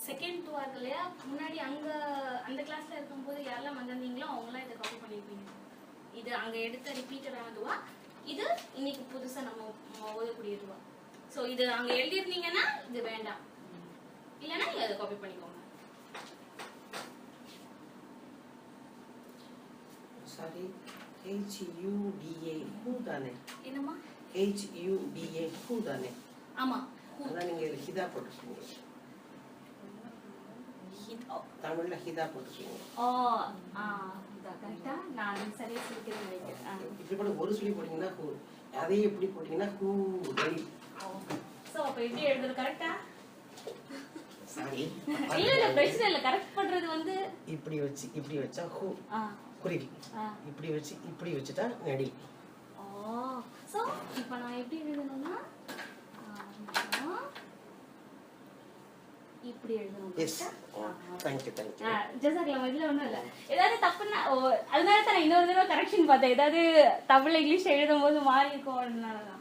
Second துவா இருக்கு இல்லையா, முன்னாடி அங்க அந்த கிளாஸ்ல இருக்கும்போது யாரெல்லாம் வந்திருந்தீங்களோ அவங்களாம் இதை காப்பி பண்ணிருப்பீங்க. இது அங்க எடுத்த ரிப்பீட்டடான துவா, இது இன்னைக்கு புதுசா நம்ம ஓதக்கூடிய துவா. ஸோ இது அங்க எழுதிருந்தீங்கன்னா இது வேண்டாம், இல்லைன்னா நீங்க அதை காப்பி பண்ணிக்கோங்க. சாரி, HUDA ஹூ தானே? என்னம்மா? HUDA ஹூ தானே? ஆமா, அதான் நீங்க ஹிதா போட்டுருக்கீங்க. தமிழ்ல ஹிதா போட்டுருக்கீங்க. இதா கரெக்டா? நான் சரியா சொல்லிக்கிறேன் நினைக்கிறேன். இப்படி கூட ஒரு சொல்லி போட்டீங்கன்னா ஹூ, அதையே எப்படி போட்டீங்கன்னா ஹூ டை. சோ அப்ப எப்படி எழுதுறது கரெக்டா? சாரி, இல்ல பிரச்சனை இல்ல, கரெக்ட் பண்றது வந்து இப்படி வச்சு இப்படி வச்சா ஹூ குரில், இப்படி வச்சு இப்படி வச்சுட்டா நெடி. சோ இப்போ நான் எப்படி எழுதணும்னா இப்படி எழுதணும். Yes, thank you thank you. ஜஸாக்கல்லாஹ். இதுல ஒண்ணும் இல்ல, ஏதாவது தப்புன்னா அதனால தான் நான் இன்னொரு தடவை கரெக்ஷன் பார்த்தேன், ஏதாவது தமிழ் இங்கிலீஷ் எழுதும்போது மாறி இருக்கும் அதனால தான்.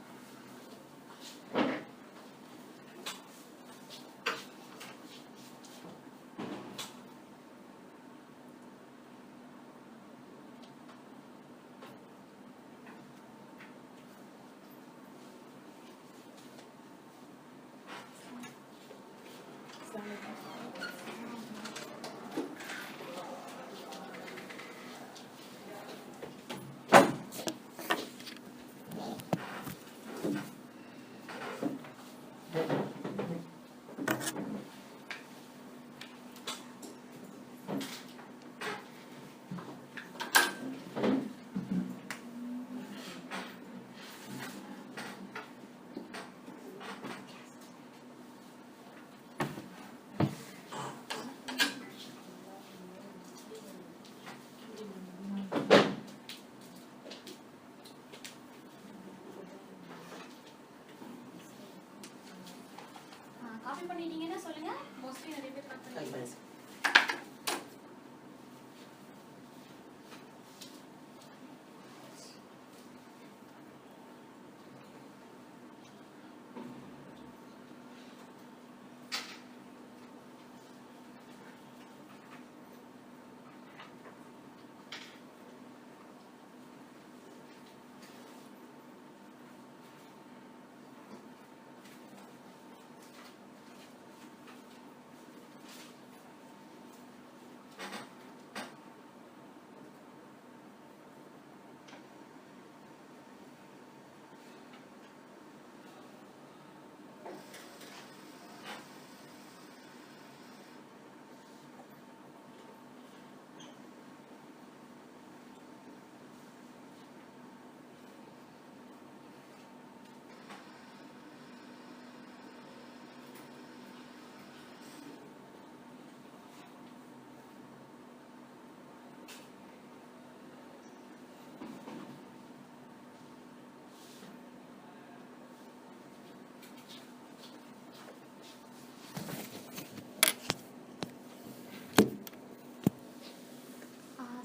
காப்பி பண்ணிட்டீங்கன்னா சொல்லுங்க, மோஸ்ட்லி நிறைய பேர் காப்பி பண்ணிடுவாங்க.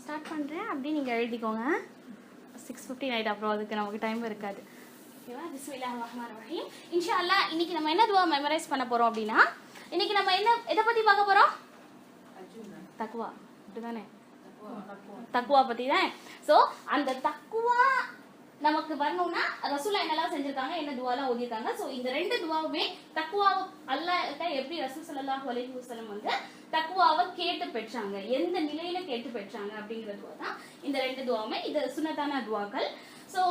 ஸ்டார்ட் பண்ணுறேன், அப்படியே நீங்கள் எழுதிக்கோங்க. 6:15 ஆகிட்டு, அப்புறம் அதுக்கு நமக்கு டைம் இருக்காது. ஓகேவா? பிஸ்மில்லாஹிர் ரஹ்மானிர் ரஹீம். இன்ஷா அல்லாஹ் இன்னைக்கு நம்ம என்ன துவா மெமரைஸ் பண்ண போகிறோம் அப்படின்னா, இன்னைக்கு நம்ம எதை பற்றி பார்க்க போகிறோம்? தக்வா, அப்படிதானே? தக்வா பற்றி தான். ஸோ அந்த தக்வா நமக்கு வரணும்னா ரசூலா என்னெல்லாம் செஞ்சிருக்காங்க, என்ன துவாலாம் ஓதிருக்காங்க. ஸோ இந்த ரெண்டு துவாவுமே தக்வாவை அல்லாஹ்கிட்ட எப்படி ரசூல் ஸல்லல்லாஹு அலைஹி வஸல்லம் வந்து தக்வாவை கேட்டு பெற்றாங்க, எந்த நிலையில கேட்டு பெற்றாங்க அப்படிங்கிற துவா தான் இந்த ரெண்டு துவாவுமே. இது சுன்னத்தான துவாக்கள். ஸோ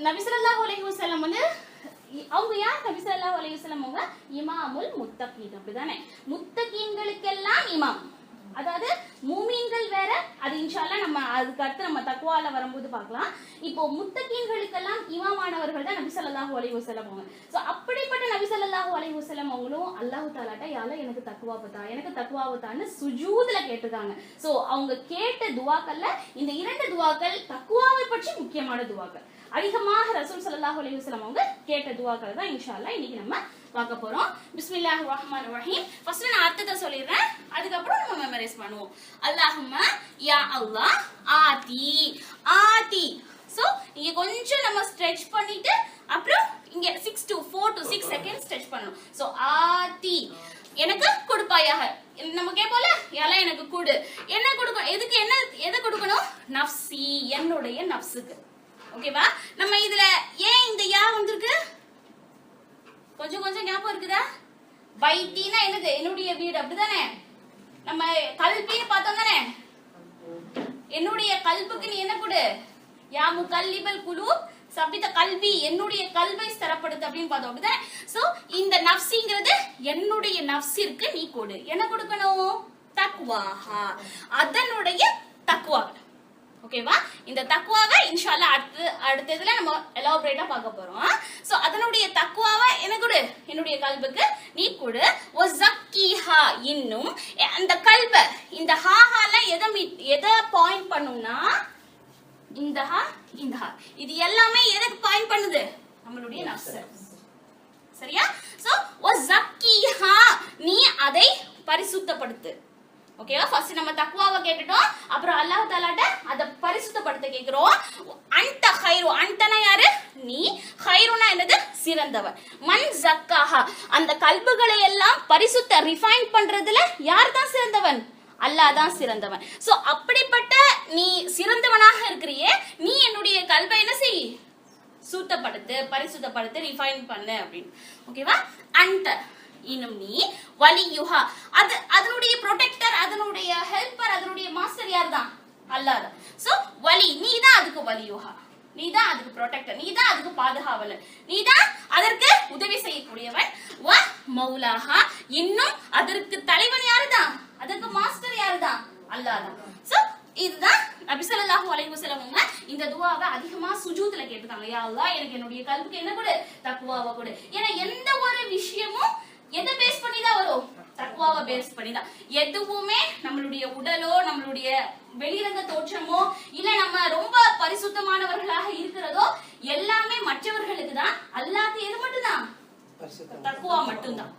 நபி ஸல்லல்லாஹு அலைஹி வஸல்லம் வந்து அவங்க யார்? நபி ஸல்லல்லாஹு அலைஹி வஸல்லம் அவங்க இமாமுல் முத்தகீன், அப்படிதானே? முத்தகீன்களுக்கெல்லாம் இமாம். அதாவது மூமீன்கள் வேற, அது இன்ஷா அல்லாஹ் நம்ம அதுக்கு அடுத்து நம்ம தக்வால வரும்போது பார்க்கலாம். இப்போ முத்தகீன்களுக்கெல்லாம் இமாமானவர்கள் தான் நபி ஸல்லல்லாஹு அலைஹி வஸல்லம் அவங்க. ஸோ அப்படிப்பட்ட நபி ஸல்லல்லாஹு அலைஹி வஸல்லம் அவங்களும் அல்லாஹ் தஆலாட்ட யா அல்லாஹ் எனக்கு தக்வாவத்தான்னு சுஜூதுல கேட்டிருக்காங்க. ஸோ அவங்க கேட்ட துவாக்கள்ல இந்த இரண்டு துவாக்கள் தக்வாவை பற்றி முக்கியமான துவாக்கள். அதிகமாக ரசூல் ஸல்லல்லாஹு அலைஹி வஸல்லம் அவங்க கேட்ட துவாக்கள் தான் இன்ஷா அல்லாஹ் இன்னைக்கு நம்ம பார்க்க போறோம். பிஸ்மில்லாஹிர் ரஹ்மானிர் ரஹீம். ஃபர்ஸ்ட் நான் அர்த்தத்தை சொல்லிடுறேன், அதுக்கப்புறம் நம்ம மெமரைஸ் பண்ணுவோம். அல்லாஹும்ம யா அல்லாஹ் ஆதி. சோ இங்க கொஞ்சம் நம்ம ஸ்ட்ரெச் பண்ணிட்டு அப்புறம் இங்க 4 to 6 செகண்ட்ஸ் ஸ்ட்ரெச் பண்ணணும். சோ ஆதி எனக்கு கொடுப்பாயாக. நம்ம கேட்போம்ல, எல்லாம் எனக்கு கொடு. என்ன கொடுக்கணும்? எதுக்கு? என்ன எதை கொடுக்கணும்? நஃப்சி, என்னுடைய நஃப்ஸுக்கு. ஓகேவா? நம்ம இதுல ஏன் இந்த யா வந்திருக்கு? கொஞ்சம் கொஞ்சம் ஞாபகம் இருக்குதா? பைத்தினா என்னது? என்னுடைய வீடு, அப்படிதானே? நம்ம கல்பின்னு பார்த்தோம் தானே? என்னுடைய கல்புக்கு நீ என்ன கொடு? யா முகல்லிபல் குலூப் சபித கல்வி, என்னுடைய கல்வை ஸ்திரப்படுத்து அப்படின்னு பார்த்தோம், அப்படிதானே? சோ இந்த நஃப்ஸிங்கிறது என்னுடைய நஃப்ஸிற்கு நீ கொடு. என்ன கொடுக்கணும்? தக்வாஹா, அதனுடைய தக்வா. ஓகேவா? இந்த தக்வாவை இன்ஷா அல்லாஹ் அடுத்ததுல நம்ம எலாபரேட்டா பார்க்க போறோம். சோ அதனுடைய தக்வாவை என்ன கொடு? என்னுடைய கல்புக்கு நீ கொடு. வஸக்கிஹா, இன்னும் அந்த கல்ப, இந்த ஹாஹால எதை பாயிண்ட் பண்ணும்னா, இந்த ஹா, இந்த ஹா, இது எல்லாமே எதுக்கு பாயிண்ட் பண்ணுது? நம்மளுடைய நஃப்ஸ். சரியா? சோ வஸக்கிஹா, நீ அதை பரிசுத்தப்படுத்து. ஓகேவா? ஃபர்ஸ்ட் நம்ம தக்வாவை கேட்டுட்டோம், அப்புறம் அல்லாஹ் தஆலாட்ட அத பரிசுத்தப்படுத்த கேக்குறோம். அன்த கைரு, அன்தனா யாரு? நீ, கைருனா என்னது? சிறந்தவன். மன் ஜக்காஹா, அந்த கல்புகளை எல்லாம் பரிசுத்த ரிஃபைன் பண்றதுல யார் தான் சிறந்தவன்? அல்லாஹ் தான் சிறந்தவன். சோ அப்படிப்பட்ட நீ சிறந்தவனாக இருக்கிறியே, நீ என்னுடைய கல்பை என்ன செய்? சுத்தப்படுத்து, பரிசுத்தப்படுத்து, ரிஃபைன் பண்ணு அப்படின்னு. ஓகேவா? அந்த இன்னும் நீ வலியுஹா, அது அதனுடைய ப்ரொடெக்டர், அதனுடைய ஹெல்ப்பர், அதனுடைய மாஸ்டர் யார் தான்? அல்லாஹ் தான். சோ வலி, நீ தான் அதுக்கு வலியுஹா, நீ தான் அதுக்கு ப்ரொடெக்டர், நீ தான் அதுக்கு பாதுகாவலர், நீ தான் அதற்கு உதவி செய்யக்கூடியவன். வ மௌலாஹா, இன்னும் அதற்கு தலைவன் யாரு தான்? அதற்கு மாஸ்டர் யாரு தான்? அல்லாஹ் தான். சோ இதுதான் நபி ஸல்லல்லாஹு அலைஹி வஸல்லம் இந்த துஆவை அதிகமா சுஜூத்ல கேட்டுட்டாங்க. யா அல்லாஹ், எனக்கு என்னுடைய கல்புக்கு என்ன கொடு? தக்வாவை கொடு. ஏன்னா எந்த ஒரு விஷயமும் எதை பேஸ் பண்ணி தான் வரும்? தக்வாவை பேஸ் பண்ணி தான். எதுவுமே நம்மளுடைய உடலோ, நம்மளுடைய வெளிரங்க தோற்றமோ, இல்ல நம்ம ரொம்ப பரிசுத்தமானவர்களாக இருக்கிறதோ, எல்லாமே மற்றவர்களுக்கு தான். அல்லாஹ்க்கு எது மட்டும் தான்? தக்வா மட்டும் தான்.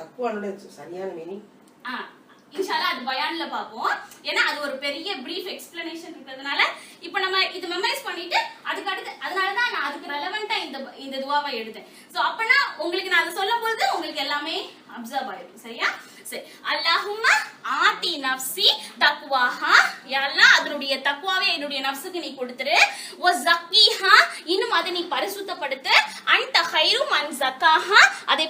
தக்வானுடைய சரியான மீனிங் இன்ஷா அல்லாஹ் அது பயான்ல பாப்போம். ஏன்னா அது ஒரு பெரிய பிரீஃப் எக்ஸ்பிளனேஷன் இருக்கிறதுனால இப்ப நம்ம இது மெமரைஸ் பண்ணிட்டு அதுக்கு அடுத்து, அதனால தான் நான் அதுக்கு ரெலவெண்டா இந்த துஆவை எடுத்தேன். சோ அப்பனா உங்களுக்கு நான் அதை சொல்லும்போது உங்களுக்கு எல்லாமே அப்சர்வ் ஆயிடும். சரியா? சரி. அல்லாஹும்ம ஆதி நஃப்ஸி தக்வாஹா, யா அல்லாஹ் அதனுடைய தக்வாவை என்னுடைய நஃப்ஸுக்கு நீ கொடுத்துரு. வ ஸக்கிஹா, இன்னும் அதை நீ பரிசுத்தப்படுத்து. அன்த கைரு மன் ஸக்காஹா, அதை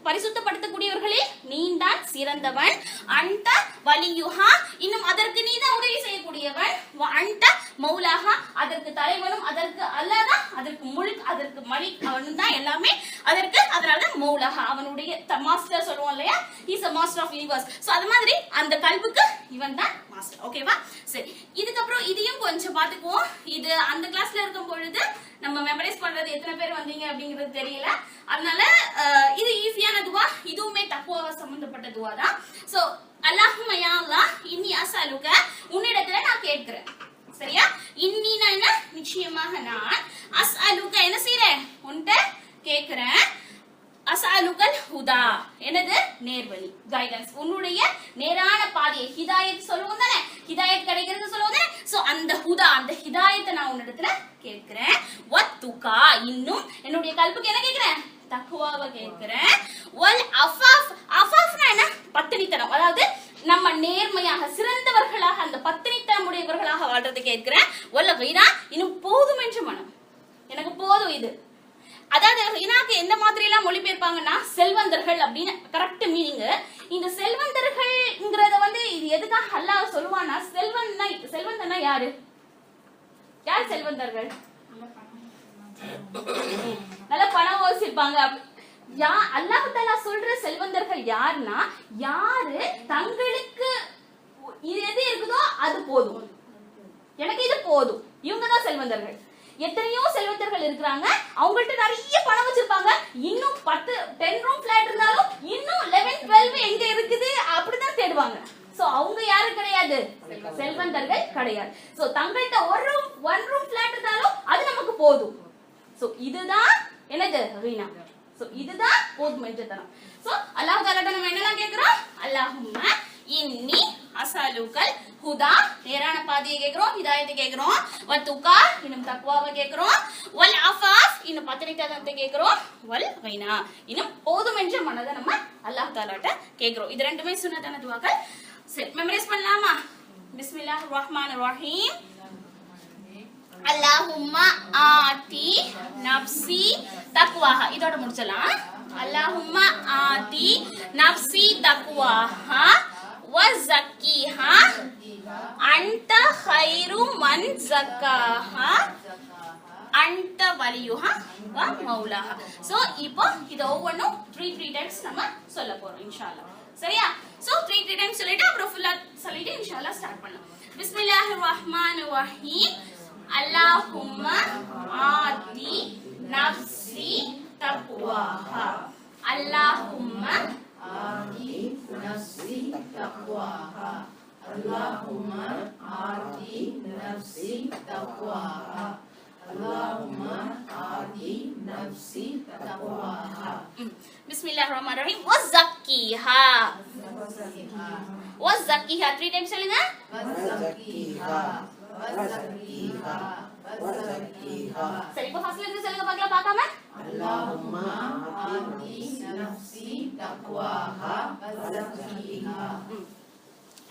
பரிசுத்தப்படுத்தக்கூடியவர்களே நீதான் சிறந்தவன். அன்த வலியுஹா, இன்னும் அதற்கு நீ தான் உதவி செய்யக்கூடியவன். வ அன்த மௌலாஹா, அதற்கு தலைவனும், அதற்கு அல்லாஹ் தான், அதற்கு முல்க், அதற்கு மலிக், அவன் தான் எல்லாமே அதற்கு. அதனால மௌலாஹா, அவனுடைய மாஸ்டர் சொல்லுவோம் இல்லையா? Is a master of universe. So அது மாதிரி அந்த கல்புக்கு இவன் தான் மாஸ்டர். ஓகேவா? சரி. இதுக்கப்புறம் இதையும் கொஞ்சம் பாத்துக்குவோம். இது அந்த கிளாஸ்ல இருக்கும் பொழுது நம்ம மெமரைஸ் பண்றது எத்தனை பேர் வந்தீங்க அப்படிங்கிறது தெரியல. அதனால இது ஈஸியான துஆ, இதுவுமே தக்வாவை சம்பந்தப்பட்ட துஆ தான். சோ அல்லாஹும்ம யா அல்லாஹ் இன்னி அஸ்அலுக, உன்னிடத்துல நான் கேட்கிறேன். சரியா? இன்னினா என்ன? நிச்சயமாக நான். அஸ்அலுக என்ன செய்றேன்? உன்கிட்ட கேட்கிறேன். அஸ்அலுகல் ஹுதா, என்னது? நேர்வழி, கைடன்ஸ், உன்னுடைய நேரான பாதையை. ஹிதாயத் சொல்லுவோம் தானே? ஹிதாயத் கிடைக்கிறது சொல்லுவோம் தானே? சோ அந்த ஹுதா, அந்த ஹிதாயத்தை நான் உன்னிடத்துல கேட்கிறேன். வத்துகா, இன்னும் என்னுடைய கல்புக்கு என்ன கேட்கிறேன்? தக்வாவை கேட்கிறேன். வல் அஃபாஃப், அஃபாஃப்னா என்ன? பத்தினித்தனம், அதாவது நம்ம நேர்மையாக சிறந்தவர்களாக, அந்த பத்தினித்தனம் உடையவர்களாக வாழ்றது கேட்கிறேன். வல்ல கைனா, இன்னும் போதும் என்ற மனம், எனக்கு போதும் இது. அதாவது எனக்கு எந்த மாதிரி எல்லாம் மொழிபெயர்ப்பாங்கன்னா செல்வந்தர்கள் அப்படின்னு கரெக்ட் மீனிங். இந்த செல்வந்தர்கள்ங்கிறத இது எதுக்காக அல்லாஹ் சொல்லுவானா? செல்வந்தனா யாரு? யார் செல்வந்தர்கள்? நல்ல பணம் வச்சிருப்பாங்க. அல்லாஹ் தஆலா சொல்ற செல்வந்தர்கள் யாருன்னா, யாரு தங்களுக்கு இது எது இருக்குதோ அது போதும், எனக்கு இது போதும், இவங்கதான் செல்வந்தர்கள். எத்தனையோ செல்வந்தர்கள் இருக்கிறாங்க, அவங்கள்ட்ட நிறைய பணம் வச்சிருப்பாங்க, இன்னும் 10 ரூம் பிளாட் இருந்தாலும் இன்னும் 11 12 எங்க இருக்குது அப்படிதான் தேடுவாங்க. சோ அவங்க யாரு கிடையாது? செல்வந்தர்கள் கிடையாது. சோ தங்கள்ட்ட ஒன் ரூம் பிளாட் இருந்தாலும் அது நமக்கு போதும். சோ இதுதான் என்னது? ரீனா. சோ இதுதான் போதும் என்று தரம். சோ அல்லாஹ் தஆலா நம்ம என்னலாம் கேக்குறோம்? அல்லாஹும்ம இன்னி அஸ்அலுகல் ஹுதா நேரான பாதையை கேக்குறோம், ஹிதாயத்தை கேக்குறோம், வத்துகா இன்னும் தக்வாவை கேக்குறோம், வல் அஃபாஃப் இன்னும் பத்திரிக்கையை கேக்குறோம், வல் கைனா இன்னும் போதும் என்ற மனதை நம்ம அல்லாஹ் தஆலாட்ட கேக்குறோம். இது ரெண்டுமே சுன்னத்தான துஆக்கள். சரி மெமரைஸ் பண்ணலாமா? பிஸ்மில்லாஹிர் ரஹ்மானிர் ரஹீம். அல்லாஹும்ம ஆதி நப்சி தக்வாஹா இதோட முடிச்சலாம். அல்லாஹும்ம ஆதி நப்சி தக்வாஹா வ ஸக்கிஹா அன்த கைரு மன் ஸக்காஹா அன்த வலியுஹா வ மௌலாஹா. சோ இப்போ இது ஒவ்வொன்றும் 3 டைம்ஸ் நம்ம சொல்ல போறோம் இன்ஷா அல்லாஹ். சரியா? சோ 3 டைம்ஸ் சொல்லிட்டு அப்புறம் ஃபுல்லா சொல்லிட்டு இன்ஷா அல்லாஹ் ஸ்டார்ட் பண்ணலாம். பிஸ்மில்லாஹிர் ரஹ்மானிர் ரஹீம். அல்லாஹும்ம ஆதி நப்சி தக்வாஹா. அல்லாஹும்ம ஆதி நப்சி தக்வாஹா. அல்லாஹும்ம ஆதி நப்சி தக்வாஹா. அல்லாஹும்ம ஆதி நப்சி தக்வாஹா. பிஸ்மில்லாஹிர் ரஹ்மானிர் ரஹீம். வஸக்கிஹா. வஸக்கிஹா 3 டைம்ஸ் சொல்லுங்க. வஸக்கிஹா வஸக்கிஹா வஸக்கிஹா. சரி இப்போ ஃபர்ஸ்ட்ல இருந்து சொல்லுங்க பார்க்கலாம் பார்க்காம. அல்லாஹும்ம ஆதி நப்சி தக்வாஹா வஸக்கிஹா.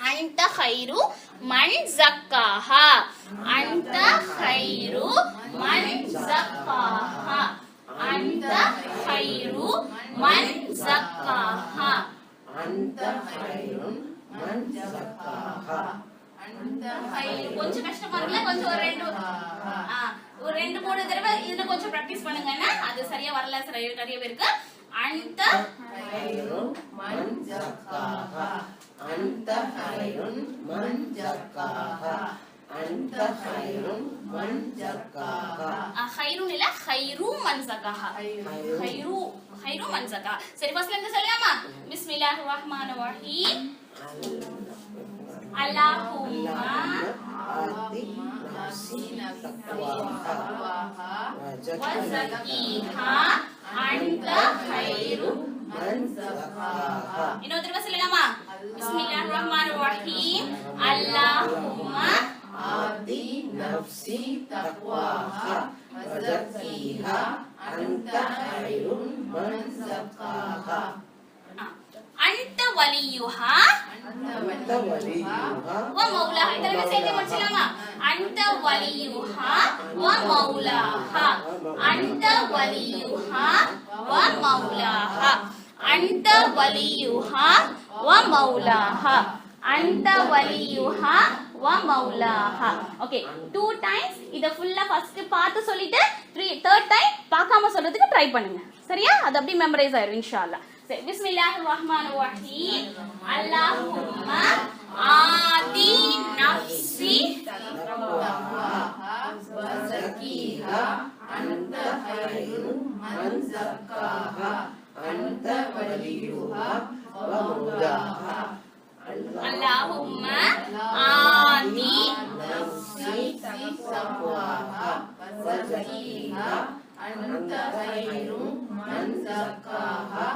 அன்த கைரு மன் ஸக்காஹா. அன்த கைரு மன் ஸக்காஹா. அன்த கைரு மன் ஸக்காஹா. அன்த கைருன் மன் ஸக்காஹா. அன்த கொஞ்சம் கஷ்டமா இருக்குல்ல? கொஞ்சம் ஒரு ரெண்டு மூணு தடவை இதுல கொஞ்சம் பிராக்டிஸ் பண்ணுங்கன்னா அது சரியா வரல நிறைய பேருக்கு. அன்த கைருன் மன் ஸக்காஹா. அன்த கைருன் மன் ஸக்காஹா. அன்த கைருன் மன் ஸக்காஹா. கைருன் இல்ல கைரு மன் ஸக்காஹா. கைரு மன் ஸக்காஹா. சரி ஃபர்ஸ்ட்ல இருந்து சொல்லலாமா? பிஸ்மில்லாஹிர் ரஹ்மானிர் ரஹீம். அல்லாஹும்ம ஆதி நப்சி தக்வாஹா வ ஸக்கிஹா அன்த கைரு மன் ஸக்காஹா. இன்னொரு தடவை சொல்லலாமா? பிஸ்மில்லாஹிர் ரஹ்மானிர் ரஹீம். அல்லாஹும்ம ஆதி நப்சி தக்வாஹா வ ஸக்கிஹா அன்த கைருன் மன் ஸக்காஹா. அன்த வலியுஹா அன்த வலியுஹா வ மௌலாஹா. இதெல்லாம் சேர்த்து முடிச்சலாமா? அன்த வலியுஹா வ மௌலாஹா. அன்த வலியுஹா வ மௌலாஹா. அன்த வலியுஹா வ மௌலாஹா. அன்த வலியுஹா வ மௌலாஹா. ஓகே 2 டைம்ஸ் இத ஃபுல்லா ஃபர்ஸ்ட் பார்த்து சொல்லிட்டு third டைம் பார்க்காம சொல்றதுக்கு ட்ரை பண்ணுங்க. சரியா? அது அப்படியே மெமரைஸ் ஆயிரும் இன்ஷாஅல்லாஹ். சரி பிஸ்மில்லாஹிர் ரஹ்மானிர் ரஹீம். அல்லாஹும்ம ஆதி நப்சி தக்வாஹா வ ஸக்கிஹா அன்த கைருன் மன் ஸக்காஹா. அன்த வலியுஹா வ மௌலாஹா. அல்லாஹும்ம ஆதி நப்சி தக்வாஹா வ ஸக்கிஹா அன்த கைருன் மன் ஸக்காஹா.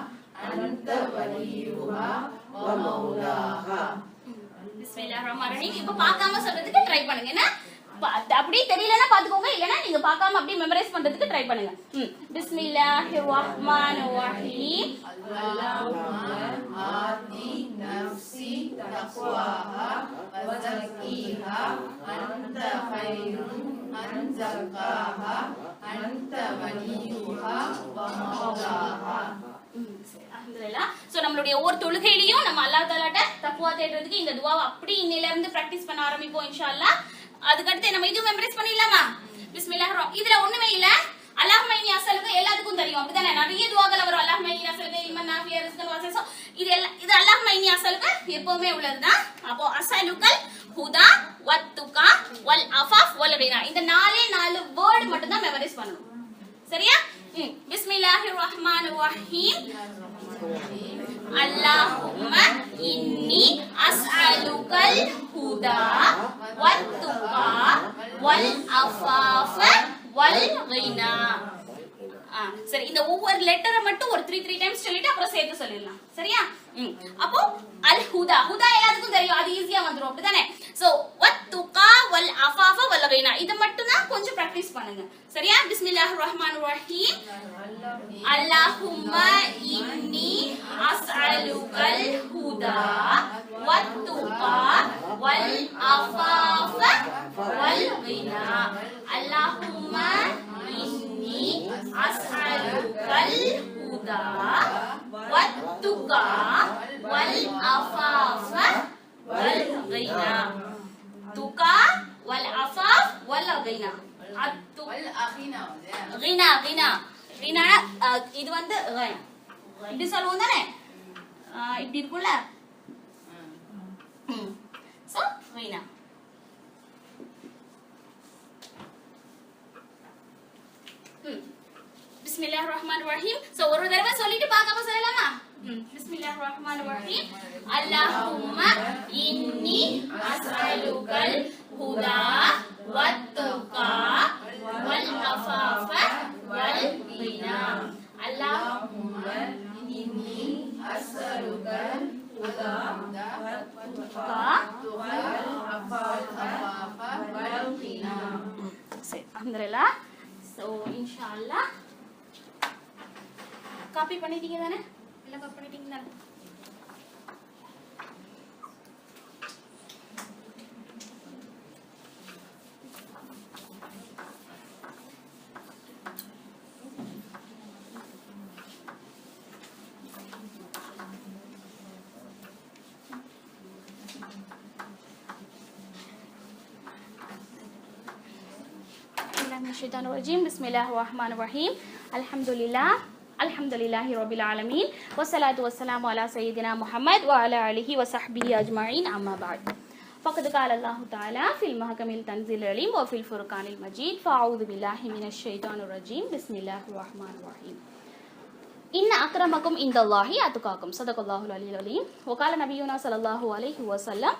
அன்த வலியுஹா வ மௌலாஹா. பிஸ்மில்லாஹிர் ரஹ்மானிர் ரஹீம். இப்போ பார்க்காம சொல்றதுக்கு ட்ரை பண்ணுங்க. என்ன அப்படியே தெரியலனா பாத்துக்கோங்க, இல்லனா நீங்க பார்க்காம அப்படியே மெமரைஸ் பண்றதுக்கு ட்ரை பண்ணுங்க. பிஸ்மில்லாஹிர் ரஹ்மானிர் ரஹீம். அல்லாஹும்ம ஆதி நப்சி தக்வாஹா வ ஸக்கிஹா அன்த கைருன் மன் ஸக்காஹா. அன்த வலியுஹா வ மௌலாஹா. அல்ஹம்துலில்லாஹ். சோ நம்மளுடைய ஒவ்வொரு தொழுகையிலயும் நம்ம அல்லாஹ் தஆலாட்ட தக்வா தேடுறதுக்கு இந்த துஆவை அப்படி இன்னையில இருந்து பிராக்டீஸ் பண்ண ஆரம்பிப்போம் இன்ஷாஅல்லாஹ். அதுக்கு அடுத்து நம்ம இது மெமரைஸ் பண்ணிடலாமா? பிஸ்மில்லாஹிர் ரஹ்மான். இதுல ஒண்ணுமே இல்ல. அல்லாஹும்ம இன்னி அஸ்அலுக எல்லாத்துக்கும் தெரியும் அப்படிதானே? நிறைய துஆகள் வரும். அல்லாஹும்ம இன்னி அஸ்அலுக இல்மன் நாஃபியா ரிஸ்கன் வாசிஸா. இது அல்லாஹும்ம இன்னி அஸ்அலுக எப்பவுமே உள்ளதுதான். அப்போ அஸ்அலுகல் ஹுதா வத்துகா வல் அஃபாஃப் வல் கினா இந்த 4 வேர்ட் மட்டும் தான் மெமரைஸ் பண்ணணும். சரியா? பிஸ்மில்லாஹிர் ரஹ்மானிர் ரஹீம். அல்லாஹும்ம இன்னி அஸ்அலுகல் ஹுதா வத்துகா வல் அஃபாஃப வல் கினா. சரி இந்த ஒவ்வொரு லெட்டரை மட்டும் ஒரு 3 டைம்ஸ் சொல்லிட்டு அப்புறம் சேர்த்து சொல்லிடலாம். சரியா? அப்போ அல் ஹுதா, ஹுதா எல்லாத்துக்கும் தெரியும், அது ஈஸியா வந்துரும். அப்படிதானே? சோ வத்துகா வல் அஃபாஃப வல் கினா, இது மட்டும் தான் கொஞ்சம் பிராக்டீஸ் பண்ணுங்க. சரியா? பிஸ்மில்லாஹிர் ரஹ்மானிர் ரஹீம். அல்லாஹும்ம இன்னி அஸ்அலுகல் ஹுதா வத்துகா வல் அஃபாஃப வல் கினா. அல்லாஹும்ம இன்னி அஸ்அலுகல் ஹுதா வத்துகா வல் அஃபாஃப வல் கினா. துகா வல் அஃபாஃப் வல் கினா. வல் அகினா கினா கினா கினா இது வந்து இப்படி சொல்லுவோம் தானே, இப்படி இருக்கும்ல. சோ கினா. பிஸ்மில்லாஹிர் ரஹ்மானிர் ரஹீம். சோ ஒரு தடவை சொல்லிட்டு பார்க்காம சொல்லலாமா? பிஸ்மில்லாஹிர் ரஹ்மானிர் ரஹீம். அல்லாஹும்ம இன்னி அஸ்அலுகல் ஹுதா வத்துகா வல் அஃபாஃப வல் கினா. அல்லாஹும்ம இன்னி அஸ்அலுகல் ஹுதா வத்துகா வல் அஃபாஃப வல் கினா. சரி, அல்ஹம்துலில்லாஹ். சோ இன்ஷா அல்லாஹ் காப்பி பண்ணிட்டீங்க தானே? எல்லாம் காப்பி பண்ணிட்டீங்க தானே? Bismillahirrahmanirrahim. Alhamdulillahi rabbil alamin. Wassalatu wassalamu ala sayyidina Muhammad wa ala alihi wa sahbihi ajma'in. Amma ba'd. Faqad qala Allah ta'ala fil mahkamil tanzil alim wa fil furqanil majid. Fa'udhu billahi minash shaitanir rajim. Bismillahirrahmanirrahim. Inna akramakum indallahi atqakum. Sadaqallahul aliyyil alim. Wa qala nabiyyuna sallallahu alayhi wa sallam,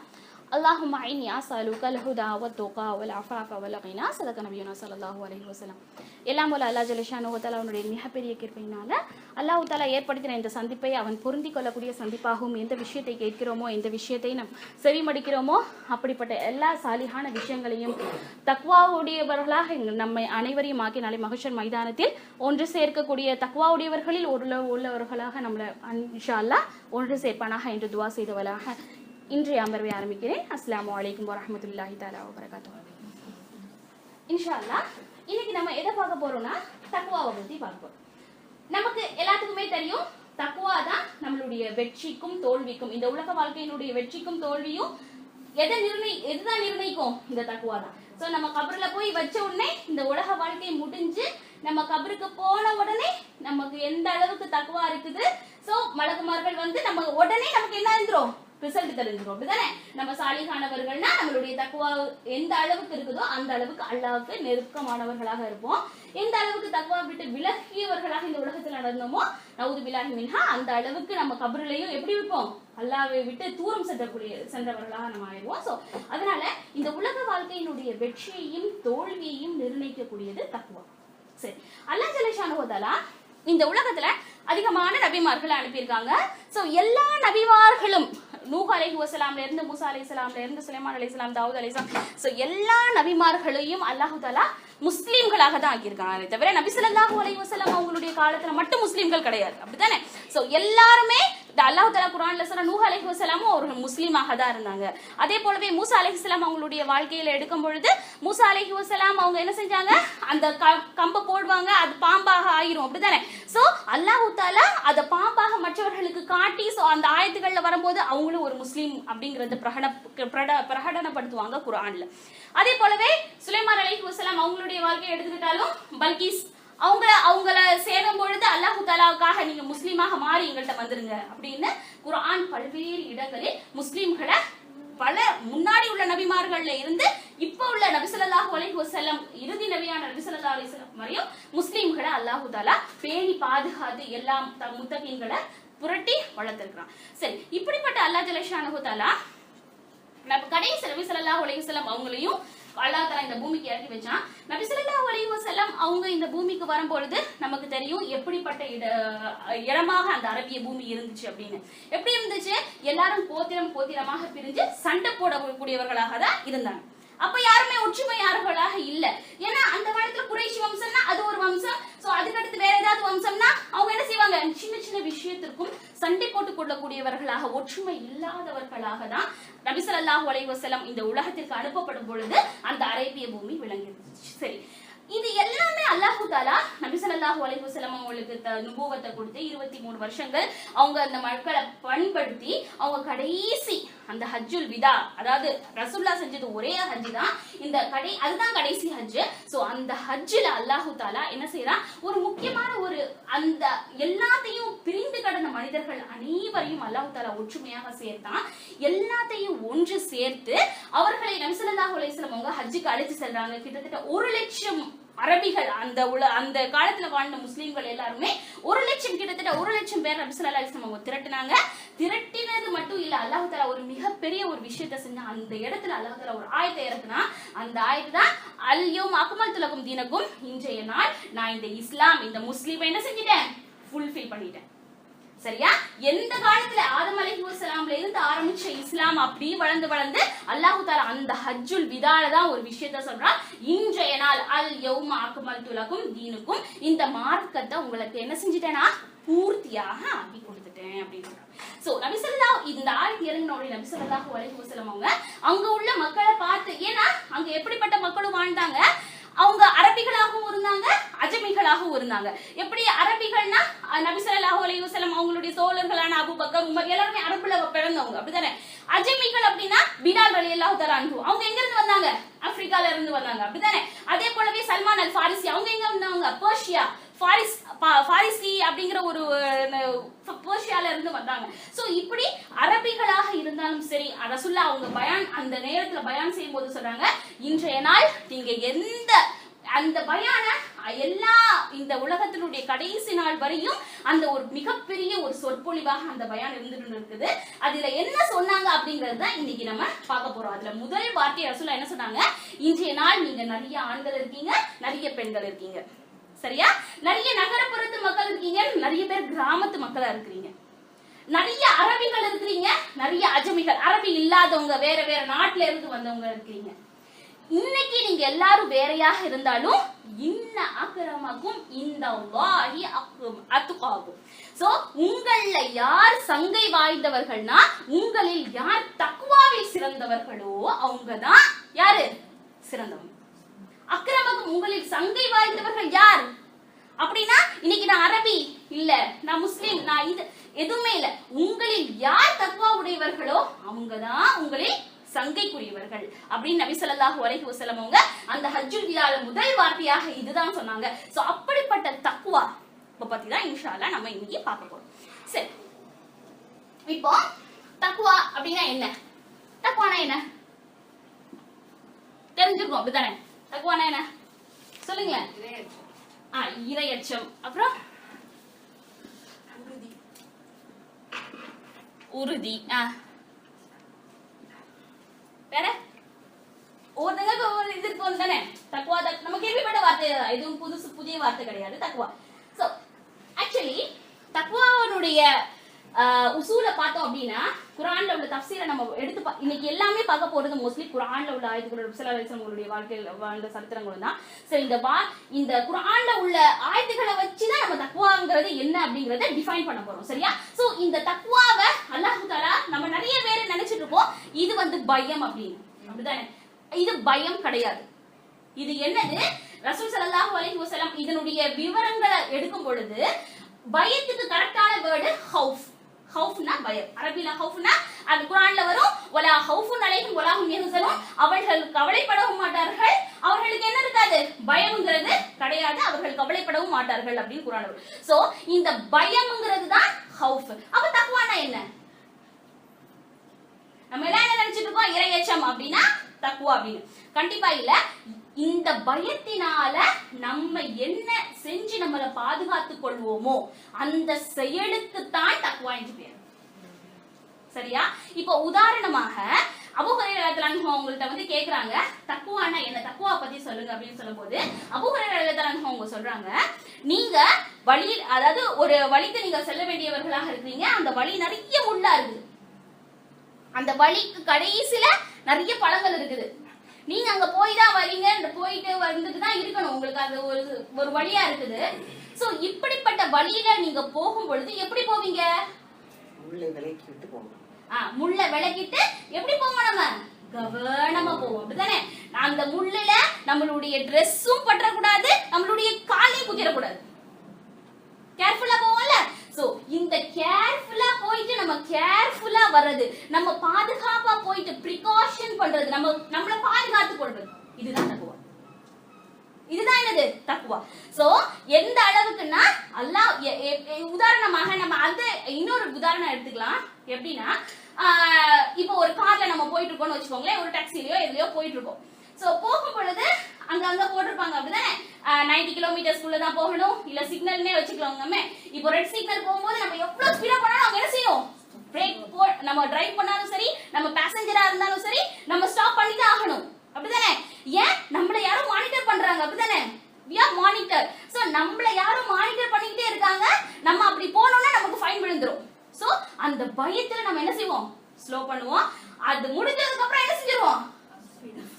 Allahumma inni as'alukal huda wat-tuqa wal-afafa wal-ghina. சதக நபியுனா ஸல்லல்லாஹு அலைஹி வஸல்லம். எல்லாம் வல்ல அல்லாஹ் ஜல்ல ஷானஹு வ தஆலா அவனுடைய மிகப்பெரிய கிருபையினால அல்லாஹ் தஆலா ஏற்படுத்தின இந்த சந்திப்பை அவன் பொருந்தி கொள்ளக்கூடிய சந்திப்பாகவும், எந்த விஷயத்தை கேட்கிறோமோ, எந்த விஷயத்தை நாம் செவிமடிக்கிறோமோ, அப்படிப்பட்ட எல்லா சாலிஹான விஷயங்களையும் தக்வாவுடையவர்களாக நம்மை அனைவரையும் ஆக்கி நாளை மஹ்ஷர் மைதானத்தில் ஒன்று சேர்க்கக்கூடிய தக்வாவுடையவர்களில் உள்ளவர்களாக நம்மளை இன்ஷா அல்லாஹ் ஒன்று சேர்ப்பானாக என்று துவா செய்தவளாக இன்றைய அமர்வை ஆரம்பிக்கிறேன். அஸ்ஸலாமு அலைக்கும் வரஹ்மத்துல்லாஹி தஆலா வபரகாத்துஹு. இன்ஷா அல்லாஹ் இன்னைக்கு நம்ம எதை பார்க்க போறோம்னா தக்வாவை பத்தி பார்க்க போறோம். நமக்கு எல்லாத்துக்குமே தெரியும், தக்வா தான் நம்மளுடைய வெற்றிக்கும் தோல்விக்கும், இந்த உலக வாழ்க்கையினுடைய வெற்றிக்கும் தோல்வியும் எதுதான் நிர்ணயிக்கும்? இந்த தக்வா தான். சோ நம்ம கபர்ல போய் வச்ச உடனே இந்த உலக வாழ்க்கை முடிஞ்சு நம்ம கபருக்கு போன உடனே நமக்கு எந்த அளவுக்கு தக்வா இருக்குது, சோ மலக்குமார்கள் வந்து நம்ம உடனே நமக்கு என்ன இருந்துரும்? ரிசல்ட் தெரிஞ்சிடும். அப்படிதானே? நம்ம சாலிகானவர்கள்னா நம்மளுடைய தக்வா எந்த அளவுக்கு இருக்குதோ அந்த அளவுக்கு அல்லாஹ்வுக்கு நெருக்கமானவர்களாக இருப்போம். எந்த அளவுக்கு தக்வா விட்டு விலகியவர்களாக இந்த உலகத்தில் நடந்தோமோ நவுது பில்லாஹி மின்ஹா, அந்த அளவுக்கு நம்ம கபர்லயும் எப்படி இருப்போம்? அல்லாஹ்வை விட்டு தூரம் சென்றவர்களாக நம்ம ஆயிடுவோம். சோ அதனால இந்த உலக வாழ்க்கையினுடைய வெற்றியையும் தோல்வியையும் நிர்ணயிக்கக்கூடியது தக்வா. சரி, அல்லாஹ் ஜல்ல ஷானஹு வ தஆலா இந்த உலகத்துல அதிகமான நபிமார்களை அனுப்பியிருக்காங்க. சோ எல்லா நபிமார்களும் நூஹ் அலைஹிஸ்ஸலாம்ல இருந்து, மூசா அலைஹிஸ்ஸலாம்ல இருந்து, சுலைமான் அலைஹிஸ்ஸலாம், தாவூத் அலைஹிஸ்ஸலாம், சோ எல்லா நபிமார்களையும் அல்லாஹ் தஆலா முஸ்லிம்களாக தான் ஆக்கியிருக்காங்க. தவிர நபி ஸல்லல்லாஹு அலைஹி வஸல்லம் அவங்களுடைய காலத்துல மட்டும் முஸ்லிம்கள் கிடையாது. அப்படித்தானே? சோ எல்லாருமே அல்லாஹ் தஆலா குர்ஆன்ல சொல்ற நூஹ் அலைஹிஸ்ஸலாமும் ஒரு முஸ்லிமாக தான் இருந்தாங்க. அதே போலவே மூசா அலைஹிஸ்ஸலாம் அவங்களுடைய வாழ்க்கையில எடுக்கும் பொழுது மூசா அலைஹிஸ்ஸலாம் அவங்க என்ன செஞ்சாங்க? அந்த கம்ப போடுவாங்க, அது பாம்பாக ஆயிரும். அப்படித்தானே? சோ அல்லாஹ் தஆலா அத பாம்பாக மற்றவர்களுக்கு காட்டி, சோ அந்த ஆயத்துகள்ல வரும்போது அவங்களும் ஒரு முஸ்லிம் அப்படிங்கறத பிரகடனப்படுத்துவாங்க குர்ஆன்ல. அதே போலவே சுலைமான் அலைஹிஸ்ஸலாம் அவங்களுடைய வாழ்க்கையை எடுத்துக்கிட்டாலும் பல்கீஸ் அவங்கள சேரும் பொழுது அல்லாஹ் தஆலாவுக்காக நீங்க முஸ்லீமாக மாறி எங்கள்கிட்ட வந்துருங்க அப்படின்னு குர்ஆன் பல்வேறு இடங்களில் முஸ்லிம்களை பல முன்னாடி உள்ள நபிமார்கள்ல இருந்து இப்ப உள்ள நபி ஸல்லல்லாஹு அலைஹி வஸல்லம் இறுதி நபியான நபி ஸல்லல்லாஹு அலைஹி வஸல்லம் வரையும் முஸ்லிம்களை அல்லாஹ் தஆலா பேணி பாதுகாத்து எல்லாம் முத்தகீன்களை புரட்டி வளர்த்திருக்கிறான். சரி, இப்படிப்பட்ட அல்லாஹ் ஜல்ல ஷானஹு தஆலா கடைசி நபி ஸல்லல்லாஹு அலைஹி வஸல்லம் அவங்களையும் அல்லாஹ் தஆலா இந்த பூமிக்கு இறக்கி வச்சான். நபி ஸல்லல்லாஹு அலைஹி வஸல்லம் அவங்க இந்த பூமிக்கு வரும்பொழுது நமக்கு தெரியும் எப்படிப்பட்ட இடமாக அந்த அரபிய பூமி இருந்துச்சு அப்படின்னு. எப்படி இருந்துச்சு? எல்லாரும் கோத்திரமாக பிரிஞ்சு சண்டை போடக்கூடியவர்களாக தான் இருந்தாங்க. அப்ப யாருமே ஒற்றுமையாளர்களாக இல்ல. ஏன்னா அந்த காலத்துல குறைஷி வம்சம்னா அது ஒரு வம்சம். சோ அதுக்கடுத்து வேற ஏதாவது வம்சம்னா அவங்க என்ன செய்வாங்க? சின்ன சின்ன விஷயத்திற்கும் சண்டை போட்டுக் கொள்ளக்கூடியவர்களாக, ஒற்றுமை இல்லாதவர்களாக தான் நபி ஸல்லல்லாஹு அலைஹி வஸல்லம் இந்த உலகத்திற்கு அனுப்பப்படும் பொழுது அந்த அரேபிய பூமி விளங்கிருந்துச்சு. சரி, இது எல்லாமே அல்லாஹ் தஆலா நபி ஸல்லல்லாஹு அலைஹி வஸல்லம் அவங்களுக்கு நுபுவத்தை கொடுத்து 23 வருஷங்கள் அவங்க அந்த மக்களை பண்படுத்தி அவங்க கடைசி அந்த ஹஜ்ஜுல் விதா, அதாவது ரசூலுல்லாஹ் செஞ்சது ஒரே ஹஜ் தான், இந்த அதுதான் கடைசி ஹஜ். சோ அந்த ஹஜ்ஜில் அல்லாஹ் தஆலா என்ன செய்யறான்? ஒரு முக்கியமான ஒரு அந்த எல்லாத்தையும் பிரிந்து கடந்த மனிதர்கள் அனைவரையும் அல்லாஹ் தஆலா ஒற்றுமையாக சேர்த்தான். எல்லாத்தையும் ஒன்று சேர்த்து அவர்களை நபி ஸல்லல்லாஹு அலைஹி வஸல்லம் அவங்க ஹஜ்ஜுக்கு அழைத்து செல்றாங்க. கிட்டத்தட்ட 1 லட்சம் அரபிகள், அந்த காலத்துல வாழ்ந்த முஸ்லிம்கள் எல்லாருமே 1 லட்சம், கிட்டத்தட்ட 1 லட்சம் பேர் நபி ஸல்லல்லாஹு அலைஹி வஸல்லம் அவங்க திரட்டினாங்க. திரட்டினது மட்டும் இல்ல, அல்லாஹ் தஆலா ஒரு மிகப்பெரிய ஒரு விஷயத்தை செஞ்சா. அந்த இடத்துல அல்லாஹ் தஆலா ஒரு ஆயத்தை இறக்குனா, அந்த ஆயத்து தான் அல் யௌம அக்மல்து லகும் தீனக்கும், இன்றைய நாள் நான் இந்த இஸ்லாம், இந்த முஸ்லிமை என்ன செஞ்சிட்டேன்? ஃபுல்ஃபில் பண்ணிட்டேன். சரியா? எந்த காலத்துல ஆதம் அலைஹிஸ்ஸலாம்ல இருந்து ஆரம்பிச்ச இஸ்லாம் அப்படி வளர்ந்து அல்லாஹ் தஆலா அந்த ஹஜ்ஜுல் விதால தான் ஒரு விஷயத்தை சொல்றான். இன்றைய நாள் அல் யௌம அக்மல்து லகும் தீனுக்கும், இந்த மார்க்கத்தை உங்களுக்கு என்ன செஞ்சிட்டேனா? பூர்த்தியாக ஆக்கி கொடுத்துட்டேன் அப்படின்னு சொல்றாங்க. சோ நபி ஸல்லல்லாஹு இந்த ஆயத்து இறங்கினோட நபி ஸல்லல்லாஹு அலைஹி வஸல்லம் அவங்க அங்க உள்ள மக்களை பார்த்து, ஏன்னா அங்க எப்படிப்பட்ட மக்களும் வாழ்ந்தாங்க, அவங்க அரபிகளாகவும் இருந்தாங்க, அஜமிகளாகவும் இருந்தாங்க. எப்படி அரபிகள்னா நபி ஸல்லல்லாஹு அலைஹி வஸல்லம் அவங்களுடைய தோழர்களான அபூபக்கர், உமர் எல்லாரும் அரபுல பிறந்தவங்க, அப்படிதானே? அஜமிகள் அப்படின்னா பிலால் ரலியல்லாஹு தஆலா அன்ஹு, அவங்க எங்க இருந்து வந்தாங்க? ஆப்பிரிக்கால இருந்து வந்தாங்க, அப்படிதானே? அதே போலவே சல்மான் அல் ஃபாரிசி, அவங்க எங்க வந்தாங்க? பெர்ஷியா, ஃபாரிசி அப்படிங்கிற ஒரு பெர்ஷியால இருந்து வந்தாங்க. சோ இப்படி அரபிகளாக இருந்தாலும் சரி, ரசூலுல்லாஹ் அவங்க பயான் அந்த நேரத்துல பயான் செய்யும் போது சொல்றாங்க, இன்றைய நாள் நீங்க எந்த அந்த பயான எல்லா இந்த உலகத்தினுடைய கடைசி நாள் வரையும் அந்த ஒரு மிகப்பெரிய ஒரு சொற்பொழிவாக அந்த பயான் இருந்துட்டு இருக்குது. அதுல என்ன சொன்னாங்க அப்படிங்கறது தான் இன்னைக்கு நம்ம பார்க்க போறோம். அதுல முதல் வார்த்தை ரசூலுல்லாஹ் என்ன சொன்னாங்க? இன்றைய நாள் நீங்க நிறைய ஆண்கள் இருக்கீங்க, நிறைய பெண்கள் இருக்கீங்க. சரியா? நிறைய நகரப்புறத்து மக்கள் இருக்கீங்க, நிறைய பேர் கிராமத்து மக்களா இருக்கிறீங்க, நிறைய அரபிகள் இருக்கிறீங்க, நிறைய அஜமிகள், அரபி இல்லாதவங்க, வேற வேற நாட்டுல இருந்து வந்தவங்க இருக்கிறீங்க. இன்னைக்கு நீங்க எல்லாரும் வேறையாக இருந்தாலும் இன்ன அக்ரமக்கும் இந்தல்லாஹி அத்காகும். சோ உங்கள யார் சங்கை வாய்ந்தவர்கள்னா, உங்களில் யார் தக்வாவில் சிறந்தவர்களோ அவங்கதான் யாரு? சிறந்தவங்க. அக்ரமக்கும், உங்களில் சங்கை வாய்ந்தவர்கள் யார் அப்படின்னா, இன்னைக்கு நான் அரபி இல்ல, நான் முஸ்லிம், நான் இது எதுவுமே இல்ல, உங்களில் யார் தக்வா உடையவர்களோ அவங்கதான் உங்களில் சங்கைக்குரியவர்கள் அப்படின்னு நபி ஸல்லல்லாஹு அலைஹி வஸல்லம் அவங்க அந்த ஹஜ்ஜுல் விதால முதல் வார்த்தையாக இதுதான் சொன்னாங்க. சோ அப்படிப்பட்ட தக்வா பத்தி தான் இன்ஷா அல்லாஹ் நம்ம இன்னைக்கு பார்க்க போறோம். சரி, இப்போ தக்வா அப்படின்னா என்ன? தக்வானா என்ன தெரிஞ்சிருக்கும், அப்படிதானே? தக்வானா என்ன சொல்லுங்க? இறையச்சம், அப்புறம் உறுதி, வேற ஒவ்வொருத்தங்களுக்கு ஒவ்வொரு இது இருக்கும் தானே. தக்வா நம்ம கேள்விப்பட்ட வார்த்தை, இதுவும் புதிய வார்த்தை கிடையாது தக்வா. சோ ஆக்சுவலி தக்வாவுடைய உசூல பார்த்தோம் அப்படின்னா, குர்ஆன்ல உள்ள தஃசீரை நம்ம எடுத்து இன்னைக்கு எல்லாமே பார்க்க போறது மோஸ்ட்லி குர்ஆன்ல உள்ள ஆயத்துக்கள், ஸல்லல்லாஹு அலைஹி வஸல்லம் வாழ்க்கையில வாழ்ந்த சரித்திரங்கள் தான். சரி, இந்த குர்ஆன்ல உள்ள ஆயத்துக்களை வச்சு தான் நம்ம தக்வாங்கிறது என்ன அப்படிங்கறத டிஃபைன் பண்ண போறோம். சரியா? சோ இந்த தக்வாவை அல்லாஹ் தஆலா நம்ம நிறைய பேர் நினைச்சிட்டு இருக்கோம் இது பயம் அப்படின்னு, அப்படிதானே? இது பயம் கிடையாது. இது என்னது? ரசூல் ஸல்லல்லாஹு அலைஹி வஸல்லம் இதனுடைய விவரங்களை எடுக்கும் பொழுது பயத்துக்கு கரெக்டான வேர்டு ஹவுஃப். ஹவுஃப்னா பயம். அரபில ஹவுஃப்னா அது குர்ஆன்ல வரும், வலா ஹவுஃபுன் அலைஹிம் வலா ஹும் யஹ்சனூன், அவர்கள் கவலைப்படவும் மாட்டார்கள், அவர்களுக்கு என்ன இருக்காது? பயம்ங்கிறது கிடையாது, அவர்கள் கவலைப்படவும் மாட்டார்கள் அப்படின்னு குர்ஆன்ல வரும். சோ இந்த பயம்ங்கிறது தான் ஹவுஃப். அப்ப தக்வானா என்ன? நம்ம எல்லாம் என்ன நினைச்சிட்டு இருக்கோம்? இறையச்சம் அப்படின்னா தக்வா அப்படின்னு. கண்டிப்பா இல்ல. இந்த பயத்தினால நம்ம என்ன செஞ்சு நம்மளை பாதுகாத்துக் கொள்வோமோ அந்த செயலுக்கு தான் தக்வா என்று பேர். சரியா? இப்போ உதாரணமாக அபூ ஹுரைரா அன்ஹு அவங்கள்ட்ட வந்து கேக்குறாங்க தக்வானா என்ன, தக்வா பத்தி சொல்லுங்க அப்படின்னு சொல்லும்போது அபூ ஹுரைரா ரலியல்லாஹு அன்ஹு அவங்க சொல்றாங்க, நீங்க வழி, அதாவது ஒரு வழிக்கு நீங்க செல்ல வேண்டியவர்களாக இருக்கீங்க, அந்த வழி நிறைய முள்ளா இருக்குது, அந்த வழிக்கு கடைசியில நிறைய பழங்கள் இருக்குது, நீங்க அங்க போய் தான் வரீங்க, போயிட்டு வந்துட்டு தான் இருக்கணும், உங்களுக்கு அது ஒரு வழியா இருக்குது. சோ இப்படிப்பட்ட வழியில நீங்க போகும் பொழுது எப்படி போவீங்க? முள்ளை விலக்கி விட்டு போகணும். முள்ளை விலக்கிட்டு எப்படி போவோம்? நம்ம கவனமா போவோம், அப்படிதானே? அந்த முள்ளுல நம்மளுடைய ட்ரெஸ்ஸும் பற்றக்கூடாது, நம்மளுடைய காலையும் குத்திடக்கூடாது, கேர்ஃபுல்லா போவோம்ல. சோ இந்த கேர்ஃபுல்லா போயிட்டு நம்ம கேர்ஃபுல்லா வர்றது, நம்ம பாதுகாப்பா போயிட்டு பிரிகாஷன் பண்றது, நம்மள பாதுகாத்து கொள்றது, இதுதான் தக்வா. இதுதான் என்னது தக்வா. சோ எந்த அளவுக்குன்னா அல்லாஹ் உதாரணமாக நம்ம அந்த இன்னொரு உதாரணம் எடுத்துக்கலாம். எப்படின்னா இப்போ ஒரு கார்ல நம்ம போயிட்டு இருக்கோம்னு வச்சுக்கோங்களேன், ஒரு டாக்ஸிலயோ எதுலயோ போயிட்டு இருக்கோம். சோ போகும் பொழுது அங்க போட்டிருப்பாங்க அப்படிதானே 90 கிலோமீட்டர்ஸ்க்குள்ள தான் போகணும், இல்ல சிக்னல்னே வச்சுக்கலாங்க. இப்போ ரெட் சிக்னல் போகும்போது நம்ம எவ்வளவு ஸ்பீடா போனாலும் அவங்க என்ன செய்யும், பிரேக் நம்ம டிரைவ் பண்ணாலும் சரி, நம்ம பேசஞ்சரா இருந்தாலும் சரி, நம்ம ஸ்டாப் பண்ணி தான் ஆகணும், அப்படிதானே? ஏன் நம்மள யாரும் மானிட்டர் பண்றாங்க, அப்படிதானே? we are monitor. சோ நம்மள யாரும் மானிட்டர் பண்ணிக்கிட்டே இருக்காங்க, நம்ம அப்படி போனோம்னா நமக்கு ஃபைன் விழுந்துரும். சோ அந்த பயத்துல நம்ம என்ன செய்வோம், ஸ்லோ பண்ணுவோம். அது முடிஞ்சதுக்கு அப்புறம் என்ன செஞ்சிருவோம்,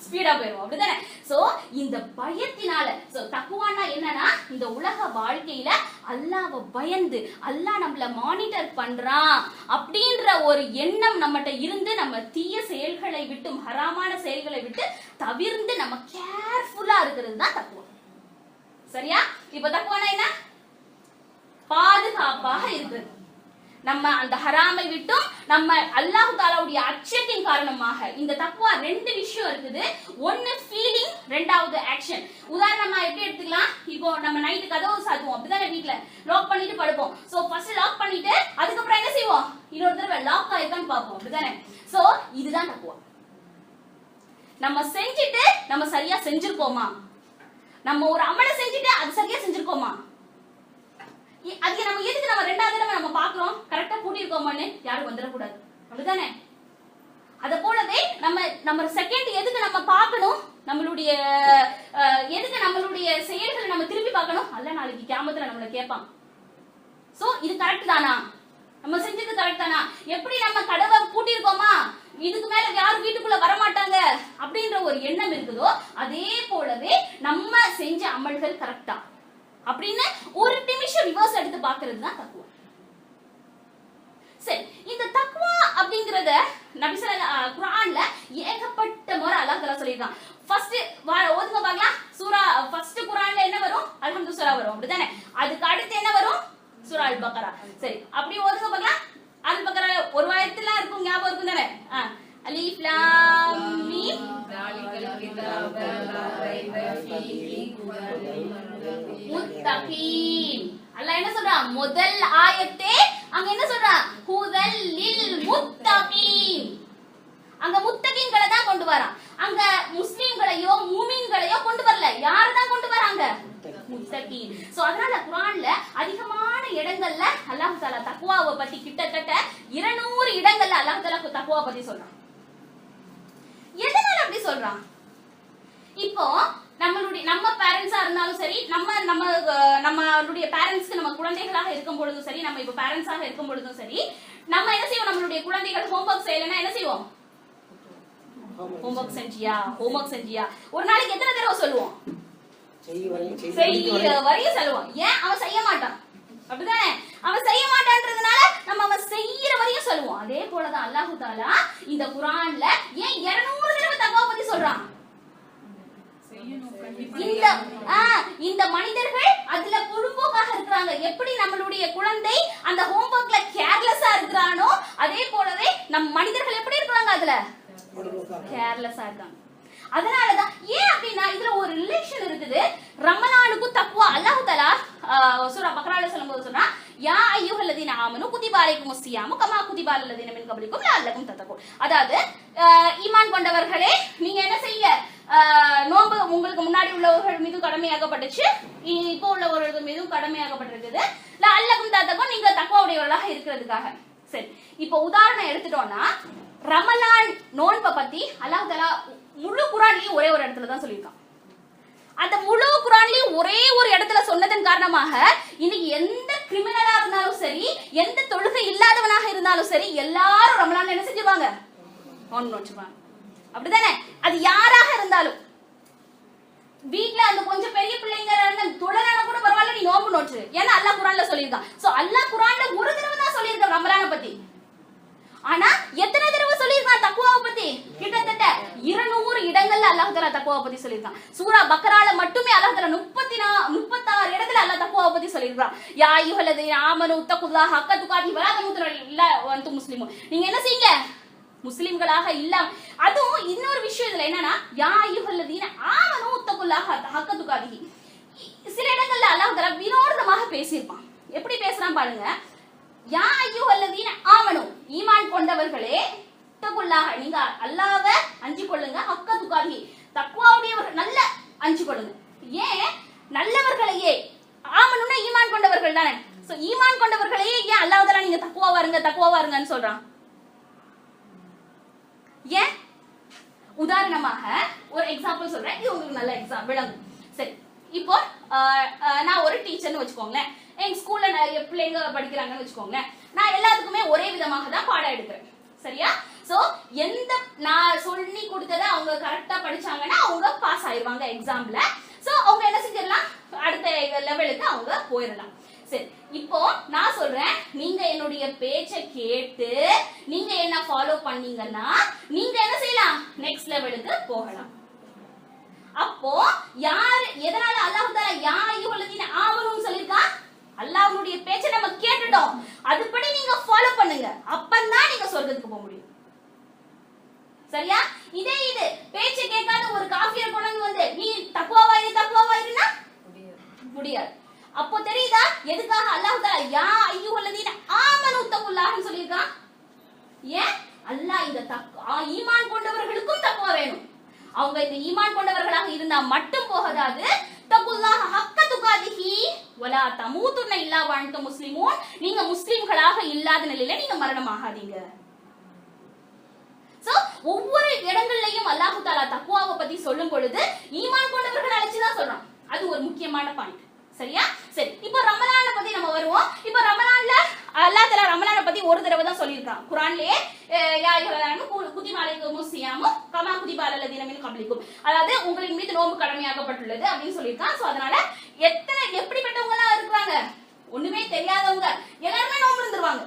ஸ்பீடா போயிடும், அப்படிதானே? சோ இந்த பயத்தினால, சோ தக்வானா என்னன்னா இந்த உலக வாழ்க்கையில அல்லாஹ்வை பயந்து அல்லாஹ் நம்மள மானிட்டர் பண்றான் அப்படின்ற ஒரு எண்ணம் நம்மகிட்ட இருந்து நம்ம தீய செயல்களை விட்டு, ஹராமான செயல்களை விட்டு தவிர்ந்து நம்ம கேர்ஃபுல்லா இருக்கிறது தான் தக்வா. சரியா? இப்ப தக்வானா என்ன? பாதுகாப்பாக இருக்கிறது. நம்ம அந்த ஹராமை விட்டும் நம்ம அல்லாஹ் தஆலாவுடைய அச்சத்தின் காரணமாக இந்த தக்வா ரெண்டு விஷயம் இருக்குது. ஒன்னு ஃபீலிங், ரெண்டாவது ஆக்ஷன். உதாரணமா எப்படி எடுத்துக்கலாம், இப்போ நம்ம நைட் கதவு சாத்துவோம், அப்படிதானே? வீட்ல லாக் பண்ணிட்டு படுப்போம். சோ ஃபர்ஸ்ட் லாக் பண்ணிட்டு அதுக்கப்புறம் என்ன செய்வோம், இன்னொரு தடவை லாக் ஆயிருக்கான்னு பார்ப்போம், அப்படிதானே? சோ இதுதான் தக்வா. நம்ம செஞ்சுட்டு நம்ம சரியா செஞ்சிருக்கோமா, நம்ம ஒரு அமலை செஞ்சுட்டு அது சரியா செஞ்சிருக்கோமா, அதுக்கு நம்ம எதுக்கு நம்ம ரெண்டாவது தடவை நம்ம பாக்குறோம், கரெக்டா கூட்டி இருக்கோமான்னு யாரும் வந்துடக்கூடாது, அப்படிதானே? அத போலவே நம்ம செகண்ட் எதுக்கு நம்ம பார்க்கணும், நம்மளுடைய எதுக்கு நம்மளுடைய செயல்களை நம்ம திருப்பி பார்க்கணும், அல்ல நாளைக்கு கியாமத்துல நம்மள கேட்பான். சோ இது கரெக்ட் தானா, நம்ம செஞ்சது கரெக்ட் தானா, எப்படி நம்ம கதவை பூட்டி இருக்கோமா, இதுக்கு மேல யாரும் வீட்டுக்குள்ள வர மாட்டாங்க அப்படின்ற ஒரு எண்ணம் இருக்குதோ, அதே போலவே நம்ம செஞ்ச அமல்கள் கரெக்டா அப்படின்னு ஒரு நிமிஷம் ரிவர்ஸ் எடுத்து பாக்குறது தான் தக்வா. சரி, இந்த தக்வா அப்படிங்கறத நபி ஸல்லல்லாஹு குர்ஆன்ல ஏகப்பட்ட முறை அல்லாஹ் தஆலா சொல்லிருக்கான். ஃபர்ஸ்ட் ஓதுங்க பார்க்கலாம். சூரா ஃபர்ஸ்ட் குர்ஆன்ல என்ன வரும், அல்ஹம்து சூரா வரும், அப்படிதானே? அதுக்கு அடுத்து என்ன வரும், சூரா அல் பக்ரா. சரி, அப்படி ஓதுங்க பார்க்கலாம். அல் பக்ரா ஒரு ஆயத்துல இருக்கும், ஞாபகம் இருக்கும் தானே? அலிஃப் லாம் மீம் தாலிகல் கிதாபு லா ரைப ஃபீஹி ஹுதல் லில் முத்தகீன். அல்லாஹ் என்ன சொல்றான், முதல் ஆயத்தே அங்க என்ன சொல்றான், ஹுதல் லில் முத்தகீன். அங்க முத்தகீன்களை தான் கொண்டு வரான், அங்க முஸ்லிம்களையோ மூமின்களையோ கொண்டு வரல, யாரை தான் கொண்டு வராங்க, முத்தகீன். சோ அதனால குர்ஆன்ல அதிகமான இடங்கள்ல அல்லாஹ் தஆலா தக்வாவை பத்தி கிட்டத்தட்ட 200 இடங்கள்ல அல்லாஹ் தஆலா தக்வாவை பத்தி சொல்றான். எதனால அப்படி சொல்றான்? இப்போ நம்ம பேரண்ட்ஸா இருந்தாலும் சரி, நம்மளுடைய பேரண்ட்ஸ்க்கு நம்ம குழந்தைகளாக இருக்கும் பொழுதும் சரி, நம்ம இப்ப பேரண்ட்ஸாக இருக்கும் பொழுதும் சரி, நம்ம என்ன செய்வோம், நம்மளுடைய குழந்தைகள் ஹோம்வொர்க் செய்யலைன்னா என்ன செய்வோம், ஹோம்வொர்க் செஞ்சியா ஒரு நாளைக்கு எத்தனை தடவை சொல்லுவோம், செய்ய வரையும் சொல்லுவோம். ஏன், அவன் செய்ய மாட்டான், அப்படிதானே? அவன் செய்ய மாட்டான்றதுனால நம்ம அவன் செய்யற வரையும் சொல்லுவோம். அதே போலதான் அல்லாஹ் தஆலா இந்த குர்ஆன்ல ஏன் 200 தடவை தக்வா பத்தி சொல்றான். இந்த மனிதர்கள் அதுல பொறுப்போக்காக இருக்கிறாங்க. எப்படி நம்மளுடைய குழந்தை அந்த ஹோம்வொர்க்ல கேர்லெஸ்ஸா இருக்கிறானோ, அதே போலவே நம் மனிதர்கள் எப்படி இருக்கிறாங்க, அதுல கேர்லெஸ்ஸா இருக்காங்க. அதனாலதான் ஏன் அப்படின்னா இதுல ஒரு ரிலேஷன் இருக்குது. ரமலானுக்கும் தக்வா அல்லாஹ் தஆலா சூரா பக்ரால சொல்லும்போது சொன்னா, யா அய்யுஹல்லதீன ஆமனு குதிப அலைக்குமுஸ் ஸியாமு கமா குதிப அலல்லதீன மின் கப்லிக்கும் லஅல்லகும் தத்தகூன். அதாவது ஈமான் கொண்டவர்களே, நீங்க என்ன செய்யுங்க, நோன்பு உங்களுக்கு முன்னாடி உள்ளவர்கள் மீது கடமையாகப்பட்டுச்சு, இப்போ உள்ளவர்கள் மீதும் கடமையாகப்பட்டிருக்குது. லஅல்லகும் தத்தகூன், நீங்க தக்வா உடையவர்களாக இருக்கிறதுக்காக. சரி, இப்போ உதாரணம் எடுத்துட்டோம்னா, ரமலான் நோன்பை பத்தி அல்லாஹ் தஆலா முழு குர்ஆன்லயும் ஒரே ஒரு இடத்துல தான் சொல்லியிருக்கான். அந்த முழு குர்ஆன்லயும் ஒரே ஒரு இடத்துல சொன்னதன் காரணமாக இன்னைக்கு எந்த கிரிமினலா இருந்தாலும் சரி, எந்த தொழுகை இல்லாதவனாக இருந்தாலும் சரி, எல்லாரும் ரமலான்ல என்ன செஞ்சிருவாங்க? நோன்பு நோச்சுப்பாங்க. அப்படிதானே? அது யாராக இருந்தாலும், வீட்ல அந்த கொஞ்சம் பெரிய பிள்ளைங்க தொழலனா கூட பரவாயில்ல, நீ நோன்பு நோச்சு. ஏன்னா அல்லாஹ் குர்ஆன்ல சொல்லியிருக்கான். சோ அல்லாஹ் குர்ஆன்ல ஒரு தடவை தான் சொல்லியிருக்கான் ரமலானை பத்தி. ஆனா எத்தனை தடவை சொல்லியிருக்கான் தக்வாவை பத்தி? கிட்டத்தட்ட 200 இடங்கள்ல அல்லாஹ் தஆலா தக்வாவை பத்தி சொல்லியிருக்கான். சூரா பக்ரால மட்டுமே அல்லாஹ் தஆலா 36 இடத்துல அல்லாஹ் தக்வாவை பத்தி சொல்லியிருக்கான். யா அய்யுஹல்லதீன ஆமனு தக்குல்லாஹ ஹக்க துகாதி வலா தமூதுன இல்லா வ அன்தும் முஸ்லிமூன். நீங்க என்ன செய்யுங்க? முஸ்லிம்களாக இல்ல. அதுவும் இன்னொரு விஷயம் இதுல என்னன்னா, யா அய்யுஹல்லதீன ஆமனு தக்குல்லாஹ ஹக்க துகாதி. சில இடங்கள்ல அல்லாஹ் தஆலா வினோதமாக பேசியிருப்பான். எப்படி பேசுறான் பாருங்க. யா அய்யுஹல்லதீன ஆமனு, ஈமான் கொண்டவர்களே, தக்குல்லாஹ, நீங்க அல்லாஹ்வை அஞ்சி கொள்ளுங்க, ஹக்க துகாதி, தக்வாவுடையவர்கள், நல்ல அஞ்சி கொள்ளுங்க. ஏன் நல்லவர்களையே, ஆமனுன்னா ஈமான் கொண்டவர்கள் தானே. சோ ஈமான் கொண்டவர்களையே ஏன் அல்லாஹ் தஆலா நீங்க தக்வாவா இருங்கன்னு சொல்றான்? ஏன்? உதாரணமாக ஒரு எக்ஸாம்பிள் சொல்றேன், இது உங்களுக்கு நல்ல எக்ஸாம்பிள் விளங்கும். சரி, இப்போ நான் ஒரு டீச்சர்னு வச்சுக்கோங்களேன். எங்க ஸ்கூல்ல நிறைய பிள்ளைங்க படிக்கிறாங்கன்னு வச்சுக்கோங்களேன். நான் எல்லாத்துக்குமே ஒரே விதமாக தான் பாடம் எடுக்கிறேன். சரியா? சோ எந்த நான் சொல்லி கொடுத்ததை அவங்க கரெக்டா படிச்சாங்கன்னா அவங்க பாஸ் ஆயிருவாங்க எக்ஸாம்ல. சோ அவங்க என்ன செஞ்சிடலாம்? அடுத்த லெவலுக்கு அவங்க போயிடலாம். சரி, இப்போ நான் சொல்றேன், நீங்க என்னுடைய பேச்சை கேட்டு நீங்க என்ன ஃபாலோ பண்ணீங்கன்னா நீங்க என்ன செய்யலாம்? நெக்ஸ்ட் லெவலுக்கு போகலாம். அப்போ யார் எதனால அல்லாஹ் தஆலா யா அய்யுஹல்லதீன ஆமனு சொல்லிருக்கான்? அல்லாஹ்வுடைய பேச்சை நம்ம கேட்டுட்டோம், அதுபடி நீங்க ஃபாலோ பண்ணுங்க, அப்பதான் நீங்க சொர்க்கத்துக்கு போக முடியும். சரியா? இதே இது பேச்சை கேட்காத ஒரு காஃபிரை கொண்டு வந்து நீ தக்வாவா இருனா முடியாது. அப்போ தெரியுதா எதுக்காக அல்லாஹ் தஆலா யா அய்யுஹல்லதீன ஆமனு தக்குல்லாஹ்னு சொல்லிருக்கான்? ஏன்? அல்லாஹ் இந்த ஈமான் கொண்டவர்களுக்கும் தக்வா வேணும். அவங்க இந்த ஈமான் கொண்டவர்களாக இருந்தா மட்டும் போகாது, தக்குல்லாஹ ஹக்க துகாதிஹி வலா தமூதுன இல்லா வ அன்தும் முஸ்லிமூன், நீங்க முஸ்லிம்களாக இல்லாத நிலையில நீங்க மரணம் ஆகாதீங்க. சோ ஒவ்வொரு இடங்கள்லயும் அல்லாஹ் தஆலா தக்வாவை பத்தி சொல்லும் பொழுது ஈமான் கொண்டவர்கள் அழைச்சு தான் சொல்றான். அது ஒரு முக்கியமான பாயிண்ட். சரியா? சரி, இப்போ ரமலானை பத்தி நம்ம வருவோம். இப்போ ரமலான்ல அல்லாஹ் தஆலா ரமலானை பத்தி ஒரு தடவை தான் சொல்லியிருக்கான் குர்ஆன்லயே. யா அய்யுஹல்லதீன குதிப அலைக்குமுஸ் ஸியாமு கமா குதிப அலல்லதீன மின் கப்லிக்கும், அதாவது உங்களின் மீது நோன்பு கடமையாக்கப்பட்டுள்ளது அப்படின்னு சொல்லியிருக்கான். சோ அதனால எப்படிப்பட்டவங்க எல்லாம் இருக்கிறாங்க? ஒண்ணுமே தெரியாதவங்க எல்லாருமே நோன்பு இருந்துருவாங்க.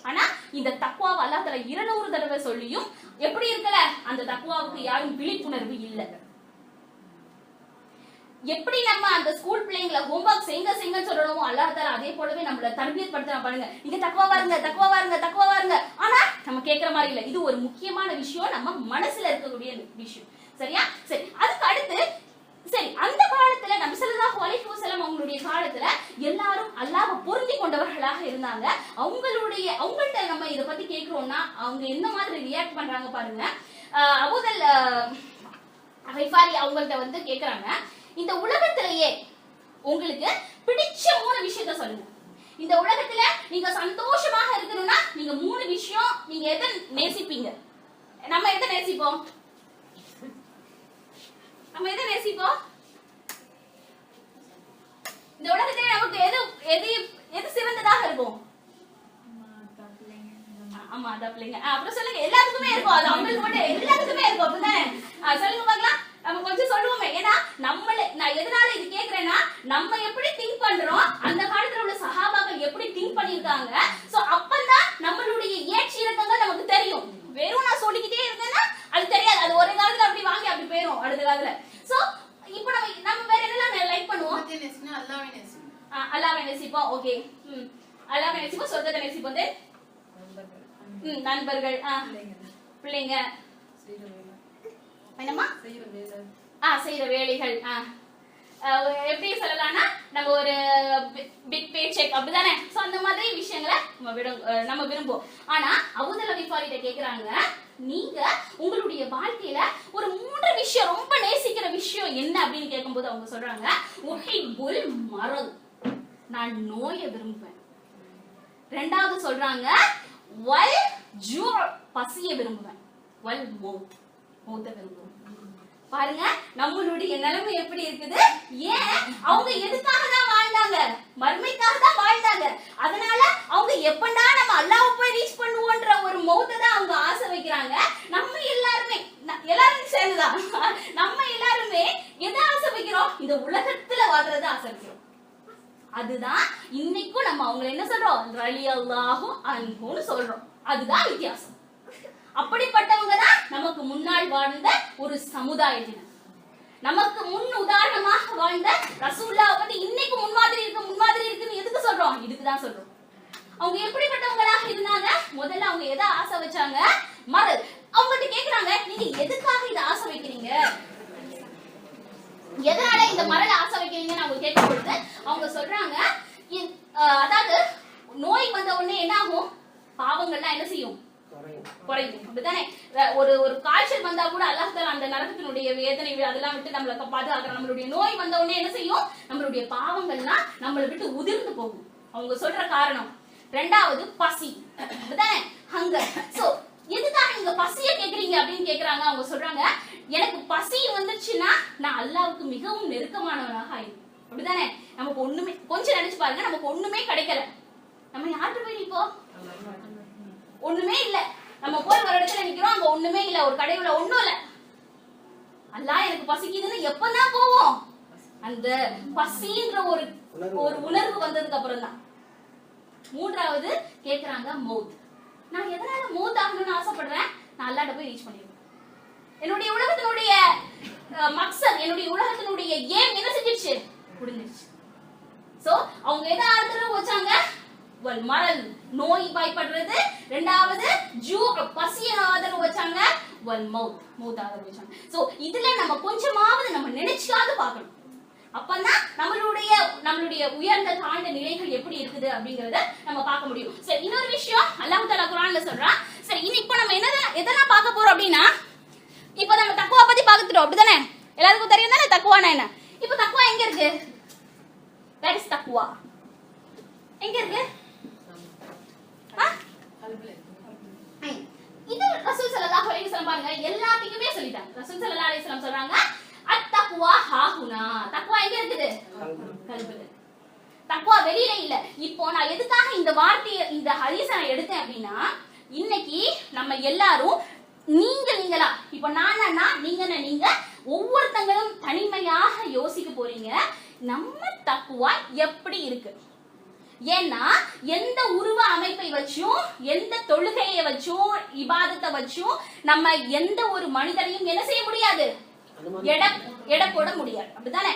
ஆனா இந்த தக்வாவை அல்லாஹ் தஆலா 200 தடவை சொல்லியும் எப்படி இருக்கல? அந்த தக்வாவுக்கு யாரும் விழிப்புணர்வு இல்லை. எப்படி நம்ம அந்த ஸ்கூல் பிள்ளைங்களை ஹோம்வொர்க் செய்யுங்க சொல்லணும், அல்லாஹ் தஆலா அதே போலவே நம்மள தர்பியத் படுத்துறான் பாருங்க. நீங்க தக்வாவா இருங்க. ஆனா நம்ம கேக்குற மாதிரி இல்ல. இது ஒரு முக்கியமான விஷயம், நம்ம மனசுல இருக்கக்கூடிய விஷயம். சரியா? சரி, அதுக்கு அடுத்து சரி, அந்த காலத்துல நபி ஸல்லல்லாஹு அலைஹி வஸல்லம் அவங்களுடைய காலத்துல எல்லாரும் அல்லாஹ்வை பொருந்தி கொண்டவர்களாக இருந்தாங்க. அவங்கள்ட்ட நம்ம இத பத்தி கேக்குறோம்னா அவங்க என்ன மாதிரி ரியாக்ட் பண்றாங்க பாருங்க. அபூதல் ஹைஃபாரி அவங்கள்ட்ட வந்து கேக்குறாங்க, இந்த உலகத்திலேயே உங்களுக்கு பிடிச்ச 3 விஷயத்தை சொல்லுங்க. இந்த உலகத்துல நீங்க சந்தோஷமாக இருக்கணும்னா நீங்க 3 விஷயம் நீங்க எதை நேசிப்பீங்க? நம்ம எதை நேசிப்போம்? இந்த உலகத்திலே நமக்கு எது சிறந்ததாக இருக்கும்? ஆமா, அதான் பிள்ளைங்க. அப்புறம் சொல்லுங்க. எல்லாத்துக்குமே இருக்கும். அது அவங்களுக்கு மட்டும் எல்லாத்துக்குமே இருக்கும். அப்படிதானே? சொல்லுங்க பார்க்கலாம். நம்ம கொஞ்சம் சொல்லுவோமே. ஏன்னா நான் எதனால இது கேக்குறேன்னா, நம்ம எப்படி திங்க் பண்றோம், அந்த காலத்துல உள்ள சஹாபாக்கள் எப்படி திங்க் பண்ணிருக்காங்க. சோ அப்பதான் நம்மளுடைய ஏற்ற இறக்கங்கள் நமக்கு தெரியும். வெறும் நான் சொல்லிக்கிட்டே இருந்தேன்னா அது தெரியாது. அது ஒரு காலத்துல அப்படி வாங்கி அப்படி போயிடும் அடுத்த காலத்துல. சோ இப்போ நம்ம வேற என்னெல்லாம் லைக் பண்ணுவோம்? அல்லாஹ்வை நேசிப்போம். ஓகே, அல்லாஹ்வை நேசிப்போம், சொர்க்கத்தை நேசிப்போம், நண்பர்கள், பிள்ளைங்க, என்னமா செய்யற வேலைகள். எப்படி சொல்லலாம்னா நம்ம ஒரு பிக் பே செக் அப்படிதானே. சோ அந்த மாதிரி விஷயங்களை நம்ம விரும்புவோம். ஆனா அபூதல் ஹைஃபாரிட்ட கேக்குறாங்க, நீங்க உங்களுடைய வாழ்க்கையில ஒரு 3 விஷயம் ரொம்ப நேசிக்கிற விஷயம் என்ன அப்படின்னு கேட்கும்போது அவங்க சொல்றாங்க, உஹிப்புல் மரத், நான் நோயை விரும்புவேன். ரெண்டாவது சொல்றாங்க, வல் ஜூ, பசியை விரும்புவேன். வல் மௌத். மௌத்த விரும்புறோம். பாருங்க நம்மளுடைய நிலைமை எப்படி இருக்குது. ஏன் அவங்க எதுக்காக தான் வாழ்ந்தாங்க? மர்மைக்காக தான் வாழ்ந்தாங்க. அதனால அவங்க எப்படா நம்ம அல்லாஹ்வை போய் ரீச் பண்ணுவோன்ற ஒரு மௌத்தை தான் அவங்க ஆசை வைக்கிறாங்க. நம்ம எல்லாருமே சேர்ந்துதான் நம்ம எல்லாருமே எதை ஆசை வைக்கிறோம்? இந்த உலகத்துல வாழ்றத ஆசை வைக்கிறோம். அதுதான் இன்னைக்கும் நம்ம அவங்களை என்ன சொல்றோம்? ரலியல்லாஹு அன்ஹுன்னு சொல்றோம். அதுதான் வித்தியாசம். அப்படிப்பட்டவங்க தான் நமக்கு முன்னாள் வாழ்ந்த ஒரு சமுதாயத்தினர். நமக்கு முன் உதாரணமாக வாழ்ந்த ரசூலுல்லாஹ் பத்தி இன்னைக்கு முன்மாதிரி இருக்குன்னு எதுக்கு சொல்றோம்? இதுக்கு தான் சொல்றோம். அவங்க எப்படிப்பட்டவங்களாக இருந்தாங்க? முதல்ல அவங்க எதை ஆசை வச்சாங்க? மரல். அவங்ககிட்ட கேக்குறாங்க, நீங்க எதுக்காக இதை ஆசை வைக்கிறீங்க? எதனால இந்த மரல் ஆசை வைக்கிறீங்கன்னு அவங்க கேட்கும் பொழுது அவங்க சொல்றாங்க, அதாவது நோய் வந்த உடனே என்ன ஆகும்? பாவங்கள்லாம் என்ன செய்யும்? குறையும். அப்படித்தானே? ஒரு காய்ச்சல் வந்தா கூட அல்லாஹ் தஆலா அந்த நரகத்தினுடைய வேதனை அதெல்லாம் விட்டு நம்மள பாதுகாக்கிற. நம்மளுடைய நோய் வந்த உடனே என்ன செய்யும்? நம்மளுடைய பாவங்கள்லாம் நம்மளை விட்டு உதிர்ந்து போகும். அவங்க சொல்ற காரணம். ரெண்டாவது பசி. அப்படித்தானே? ஹங்கர். சோ எதுக்காக நீங்க பசிய கேக்குறீங்க அப்படின்னு கேக்குறாங்க. அவங்க சொல்றாங்க, எனக்கு பசி வந்துச்சுன்னா நான் அல்லாஹ்வுக்கு மிகவும் நெருக்கமானவனாக ஆயிடுவேன். அப்படித்தானே? நமக்கு ஒண்ணுமே, கொஞ்சம் நினைச்சு பாருங்க, நமக்கு ஒண்ணுமே கிடைக்கல, நம்ம யார்கிட்ட போய் நிப்போம்? ஒண்ணுமே இல்ல, நம்ம போய் ஒரு இடத்துல நிக்கிறோம், அங்க ஒண்ணுமே இல்ல, ஒரு கடையில ஒண்ணும் இல்ல. அல்லாஹ் எனக்கு பசிக்குதுன்னு எப்பதான் போவோம்? அந்த பசின்ற ஒரு உணர்வு வந்ததுக்கு அப்புறம் தான். மூன்றாவது கேக்குறாங்க மௌத். நான் எதனால மௌத் ஆகணும்னு ஆசைப்படுறேன்? நான் அல்லாஹ்ட்ட போய் ரீச் பண்ணிடுவேன். என்னுடைய உலகத்தினுடைய மக்சத், என்னுடைய உலகத்தினுடைய ஏம் என்ன செஞ்சிருச்சு? முடிஞ்சிருச்சு. சோ அவங்க எதை ஆதரவு வச்சாங்க? வல் மரல், நோய் வாய்ப்படுறது. ரெண்டாவது ஜூ, பசிய ஆதரவு வச்சாங்க. வல் மௌத், மௌத் ஆதரவு வச்சாங்க. சோ இதுல நம்ம கொஞ்சமாவது நம்ம நினைச்சாவது பார்க்கணும். அப்பதான் நம்மளுடைய உயர்ந்த தாழ்ந்த நிலைகள் எப்படி இருக்குது அப்படிங்கறத நம்ம பார்க்க முடியும். சரி, இன்னொரு விஷயம் அல்லாஹ் தஆலா குர்ஆன்ல சொல்றான். சரி, இப்போ நம்ம எதெல்லாம் பார்க்க போறோம் அப்படின்னா, இப்போ நம்ம தக்வா பத்தி பார்த்துட்டோம். அப்படிதானே? எல்லாருக்கும் தெரியும் தானே தக்வானா என்ன? இப்போ தக்வா எங்க இருக்கு? தட் இஸ் தக்வா. எங்க இருக்கு? இது ரசூல் ஸல்லல்லாஹு அலைஹி வஸல்லம் பாருங்க எல்லாத்துக்குமே சொல்லிட்டாங்க. ரசூல் ஸல்லல்லாஹு அலைஹி வஸல்லம் சொல்றாங்க, அத்தக்வா ஹாஹுனா. தக்வா எங்க இருக்குது? கல்புல. தக்வா வெளியில இல்ல. இப்போ நான் எதுக்காக இந்த வார்த்தையை, இந்த ஹதீஸை நான் எடுத்தேன் அப்படின்னா, இன்னைக்கு நம்ம எல்லாரும் நீங்களா, இப்போ நானா நீங்க ஒவ்வொருத்தங்களும் தனிமையாக யோசிக்க போறீங்க, நம்ம தக்வா எப்படி இருக்கு? ஏன்னா எந்த உருவ அமைப்பை வச்சும், எந்த தொழுகையை வச்சும், இபாதத்தை வச்சும் நம்ம எந்த ஒரு மனிதனையும் என்ன செய்ய முடியாது? எடை போட முடியாது. அப்படிதானே?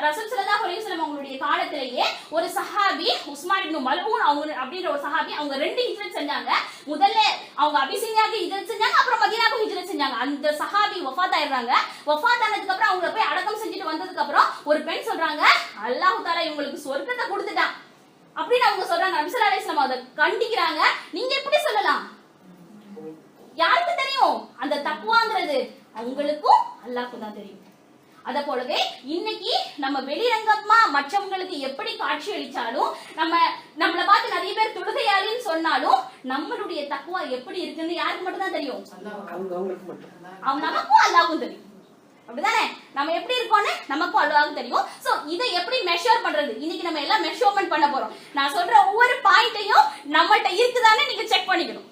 ரசூல் ஸல்லல்லாஹு அலைஹி வஸல்லம் அவங்களுடைய காலத்திலேயே ஒரு சஹாபி உஸ்மான் இப்னு மல்ஊன் அவங்க அப்படின்ற ஒரு சஹாபி, அவங்க 2 ஹிஜ்ரத் செஞ்சாங்க. முதல்ல அவங்க அபிசீனியாவுக்கு ஹிஜ்ரத் செஞ்சாங்க, அப்புறம் மதீனாவுக்கு ஹிஜ்ரத் செஞ்சாங்க. அந்த சஹாபி வஃபாத் ஆயிடுறாங்க. வஃபாத் ஆனதுக்கு அப்புறம் அவங்க போய் அடக்கம் செஞ்சுட்டு வந்ததுக்கு அப்புறம் ஒரு பெண் சொல்றாங்க, அல்லாஹ் தஆலா இவங்களுக்கு சொர்க்கத்தை கொடுத்துட்டான் அப்படின்னு அவங்க சொல்றாங்க. நபி ஸல்லல்லாஹு அலைஹி வஸல்லம் அதை கண்டிக்கிறாங்க. நீங்க எப்படி சொல்லலாம்? யாருக்கு தெரியும் அந்த தக்வாங்கிறது? அவங்களுக்கும் அல்லாஹ்வுக்கு தான் தெரியும். அத போலவே இன்னைக்கு நம்ம வெளிரங்கமா மற்றவங்களுக்கு எப்படி காட்சி அளிச்சாலும், நம்மள பார்த்து நிறைய பேர் தொழுகையாளின்னு சொன்னாலும், நம்மளுடைய தக்வா எப்படி இருக்குன்னு யாருக்கு மட்டும் தான் தெரியும்? நமக்கும் அல்லாஹ்வுக்கும் தெரியும். அப்படிதானே? நம்ம எப்படி இருக்கோம்னு நமக்கும் அல்லாஹ்வுக்கு தெரியும். சோ இதை எப்படி மெஷர் பண்றது? இன்னைக்கு நம்ம எல்லாம் மெஷர்மென்ட் பண்ண போறோம். நான் சொல்ற ஒவ்வொரு பாயிண்டையும் நம்மள்ட்ட இருக்குதானே நீங்க செக் பண்ணிக்கணும்.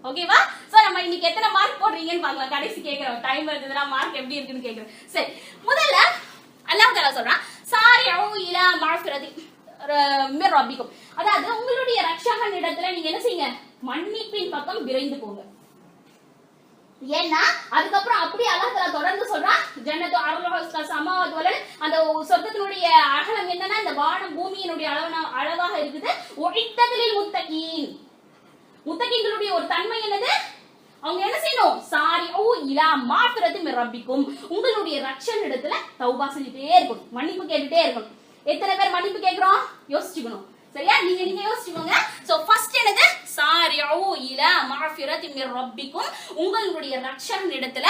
ஓகேவா? சோ நம்ம இன்னைக்கு எத்தனை மார்க் போடுறீங்கன்னு பார்க்கலாம். கடைசி கேக்குறோம், டைம் இருந்ததுனா மார்க் எப்படி இருக்குன்னு கேக்குறேன். சரி, முதல்ல அல்லாஹ் தஆலா சொல்றான், சாரிஉ இலா மஃபிரதி மிர் ரப்பிக்கும். அதாவது உங்களுடைய ரட்சகன் இடத்துல நீங்க என்ன செய்யுங்க? மன்னிப்பின் பக்கம் விரைந்து போங்க. ஏன்னா அதுக்கப்புறம் அப்படி அல்லாஹ் தஆலா தொடர்ந்து சொல்றான், ஜன்னத்து அர்லுஹு ஸமாவாத் வல் அந்த சொர்க்கத்தினுடைய அகலம் என்னன்னா இந்த வானம் பூமியினுடைய அளவாக இருக்குது. உஇத்தலில் முத்தகீன், முத்தகீன்களுடைய ஒரு தன்மை என்னது? அவங்க என்ன செய்யணும்? சாரிஉ இலா மஃபிரதி மிர் ரப்பிக்கும். உங்களுடைய ரட்சகன் இடத்துல தௌபா செஞ்சிட்டே இருக்கணும், மன்னிப்பு கேட்டுட்டே இருக்கணும். எத்தனை பேர் மன்னிப்பு கேக்குறோம்? யோசிச்சுக்கணும். சரியா? நீங்க யோசிச்சுக்கோங்க. சோ ஃபர்ஸ்ட் என்னது? சாரிஉ இலா மஃபிரதி மிர் ரப்பிக்கும். உங்களுடைய ரட்சகன் இடத்துல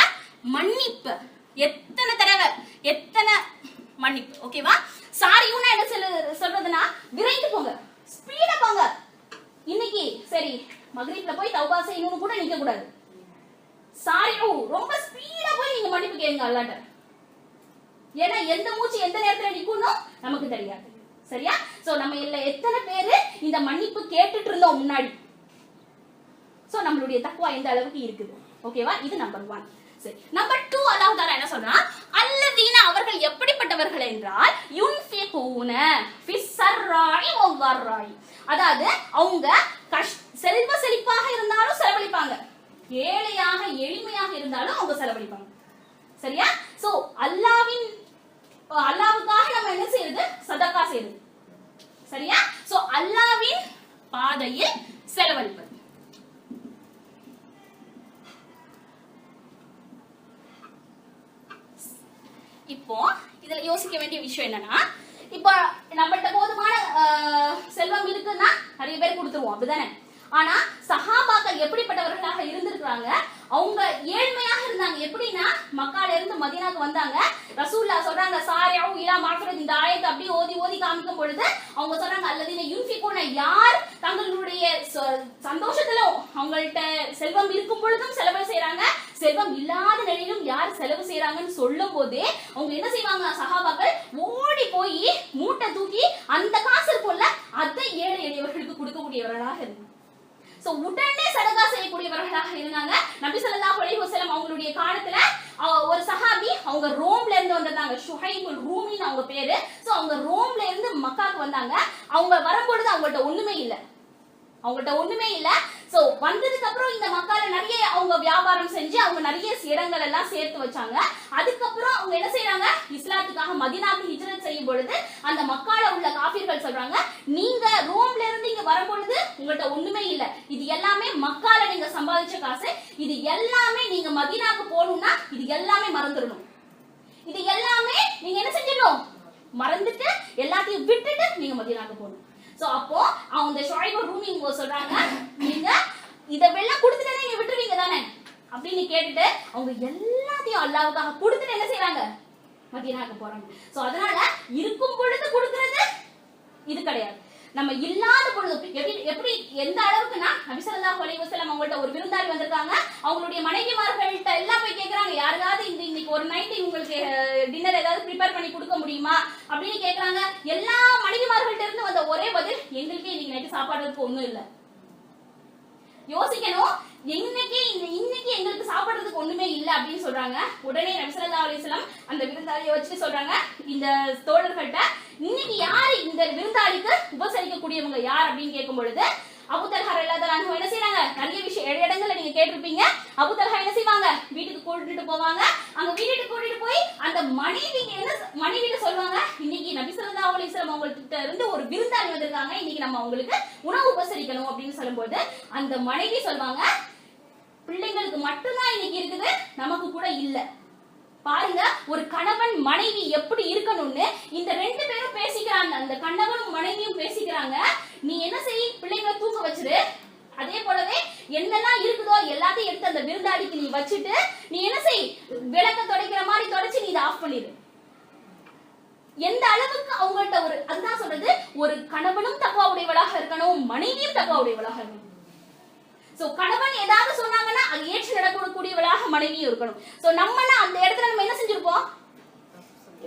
மன்னிப்பு. எத்தனை தடவை, எத்தனை மன்னிப்பு? ஓகேவா? சாரியுன்னா என்ன சொல்றதுன்னா விரைந்து போங்க, ஸ்பீடா போங்க. இன்னைக்கு சரி மக்ரிப்ல போய் தௌபா செய்யணும்னு கூட நிக்க கூடாது. சாரிஉ ரொம்ப ஸ்பீடா போய் நீங்க மன்னிப்பு கேளுங்க அல்லாஹ்ட்ட. ஏன்னா எந்த மூச்சு எந்த நேரத்துல நிக்கும்னு நமக்கு தெரியாது. சரியா? சோ நம்ம இல்ல எத்தனை பேரு இந்த மன்னிப்பு கேட்டுட்டு இருந்தோம் முன்னாடி. சோ நம்மளுடைய தக்வா எந்த அளவுக்கு இருக்குது. ஓகேவா? இது நம்பர் 1. சரி, நம்பர் 2 அல்லாஹ் தஆலா என்ன சொல்றான்? அல்லதீன அவர்கள் எப்படிப்பட்டவர்கள் என்றால் யுன்ஃபிகூன ஃபிஸ் ஸர்ராஇ வல் ضراஇ. அதாவது அவங்க செல்வ செழிப்பாக இருந்தாலும் செலவழிப்பாங்க, ஏழையாக எளிமையாக இருந்தாலும் அவங்க செலவழிப்பாங்க. சரியா? சோ அல்லாஹ்வுக்காக நம்ம என்ன செய்யறது? சதகா செய்யறது. சரியா? சோ அல்லாஹ்வின் பாதையில் செலவழிப்பது. இப்போ இதுல யோசிக்க வேண்டிய விஷயம் என்னன்னா, இப்போ நம்மள்ட்ட போதுமான செல்வம் இருக்குன்னா நிறைய பேர் கொடுத்துருவோம், அப்படிதானே? ஆனா சஹாபாக்கள் எப்படிப்பட்டவர்களாக இருந்திருக்காங்க? அவங்க ஏழ்மையாக இருந்தாங்க. எப்படின்னா மக்கால இருந்து மதீனாக்கு வந்தாங்க. ரசூலுல்லாஹ் சொல்றாங்க சாரிஉ இலா மஃபிரத், இந்த ஆயத்தை அப்படியே ஓதி ஓதி காமிக்கும் பொழுது அவங்க சொல்றாங்க அல்லதீன யுன்ஃபிகூன, யார் தங்களுடைய சந்தோஷத்திலும் அவங்கள்ட்ட செல்வம் இருக்கும் பொழுதும் செலவு செய்யறாங்க, செல்வம் இல்லாத நிலையிலும் யார் செலவு செய்யறாங்கன்னு சொல்லும் போதே அவங்க என்ன செய்வாங்க? சஹாபாக்கள் ஓடி போய் மூட்டை தூக்கி அந்த காசு இருக்கும்ல அதை ஏழை எளியவர்களுக்கு கொடுக்கக்கூடியவர்களாக இருந்தாங்க. சோ உடனே சதகா செய்யக்கூடியவர்களாக இருந்தாங்க. நபி ஸல்லல்லாஹு அலைஹி வஸல்லம் அவங்களுடைய காலத்துல ஒரு சஹாபி, அவங்க ரோம்ல இருந்து வந்தாங்க, ஷுஹைபுல் ரூமின்னு அவங்க பேரு. சோ அவங்க ரோம்ல இருந்து மக்காக்கு வந்தாங்க. அவங்க வரும்பொழுது அவங்கள்ட்ட ஒண்ணுமே இல்ல. சோ வந்ததுக்கு அப்புறம் இந்த மக்கால நிறைய அவங்க வியாபாரம் செஞ்சு அவங்க நிறைய இடங்கள் எல்லாம் சேர்த்து வச்சாங்க. அதுக்கப்புறம் அவங்க என்ன செய்யறாங்க? இஸ்லாத்துக்காக மதீனாவுக்கு ஹிஜ்ரத் செய்யும் பொழுது அந்த மக்கால உள்ள காஃபிர்கள் சொல்றாங்க, நீங்க ரோம்ல இருந்து இங்க வரும்பொழுது உங்கள்ட்ட ஒண்ணுமே இல்ல, இது எல்லாமே மக்கால நீங்க சம்பாதிச்ச காசு, இது எல்லாமே நீங்க மதீனாவுக்கு போகணும்னா இது எல்லாமே மறந்துடணும், இது எல்லாமே நீங்க என்ன செஞ்சிடணும்? மறந்துட்டு எல்லாத்தையும் விட்டுட்டு நீங்க மதீனாவுக்கு போகணும். சோ அப்போ அவங்க ஷுஐபுல் ரூமி சொல்றாங்க, நீங்க இதெல்லாம் கொடுத்துட்டே நீங்க விட்டுருவீங்க தானே அப்படின்னு கேட்டுட்டு அவங்க எல்லாத்தையும் அல்லாஹ்வுக்காக கொடுத்துட்டு என்ன செய்றாங்க? மதீனாவுக்கு போறாங்க. சோ அதனால இருக்கும் பொழுது கொடுக்கிறது இது கிடையாது. நம்ம இல்லாத பொழுது எப்படி எந்த அளவுக்குன்னா, நபி ஸல்லல்லாஹு அலைஹி வஸல்லம் அவங்கள்ட்ட ஒரு விருந்தாளி வந்திருக்காங்க. அவங்களுடைய மனைவிமார்கள்ட்ட எல்லாம் போய் கேக்குறாங்க, யாராவது இன்னைக்கு ஒரு நைட் உங்களுக்கு டின்னர் ஏதாவது ப்ரிப்பேர் பண்ணி கொடுக்க முடியுமா அப்படின்னு கேக்குறாங்க. எல்லா மனைவிமார்கள்ட்ட இருந்து வந்த ஒரே பதில், எங்களுக்கு இன்னைக்கு நைட் சாப்பாடுறதுக்கு ஒண்ணும் இல்ல. யோசிக்கணும், இன்னைக்கு எங்களுக்கு சாப்பிடுறதுக்கு ஒண்ணுமே இல்ல அப்படின்னு சொல்றாங்க. உடனே நபி ஸல்லல்லாஹு அலைஹி வஸல்லம் அந்த விருந்தாளியை வச்சு சொல்றாங்க இந்த தோழர்கள்ட்ட, இன்னைக்கு யாரு இந்த விருந்தாளிக்கு உபசரிக்க கூடியவங்க யார் அப்படின்னு கேட்கும் பொழுது அபூ தல்ஹா ரலியல்லாஹு அன்ஹு என்ன செய்றாங்க? நிறைய இடங்கள்ல நீங்க கேட்டிருப்பீங்க. அபூ தல்ஹா என்ன செய்வாங்க? வீட்டுக்கு கூட்டிட்டு போவாங்க. அங்க வீட்டுக்கு கூட்டிட்டு போய் அந்த மனைவிட்ட சொல்லுவாங்க, இன்னைக்கு நபி ஸல்லல்லாஹு அலைஹி வஸல்லம் அவங்கள்ட்ட இருந்து ஒரு விருந்தாளி வந்திருக்காங்க, இன்னைக்கு நம்ம அவங்களுக்கு உணவு உபசரிக்கணும் அப்படின்னு சொல்லும்போது அந்த மனைவி சொல்வாங்க, பிள்ளைங்களுக்கு மட்டும்தான் இன்னைக்கு இருக்குது, நமக்கு கூட இல்ல. பாருங்க, ஒரு கணவன் மனைவி எப்படி இருக்கணும்னு இந்த ரெண்டு பேரும் பேசிக்கிறாங்க. அந்த கணவனும் மனைவியும் பேசிக்கிறாங்க. நீ என்ன செய்? பிள்ளைங்களை தூங்க வச்சிரு, அதே போலவே என்னெல்லாம் இருக்குதோ எல்லாத்தையும் எடுத்து அந்த விருந்தாளிக்கு நீ வச்சுட்டு நீ என்ன செய்? விளக்க துடைக்கிற மாதிரி தொடச்சு நீ இதை ஆஃப் பண்ணிடு. எந்த அளவுக்கு அவங்கள்ட்ட அதுதான் சொல்றது, ஒரு கணவனும் தக்வா உடையவளாக இருக்கணும், மனைவியும் தக்வா உடையவளாக இருக்கணும். சோ கணவன் ஏதாவது சொன்னாங்கன்னா அது ஏற்று நடக்கக்கூடியவளாக மனைவியும் இருக்கணும். சோ நம்மனா அந்த இடத்துல நம்ம என்ன செஞ்சிருப்போம்?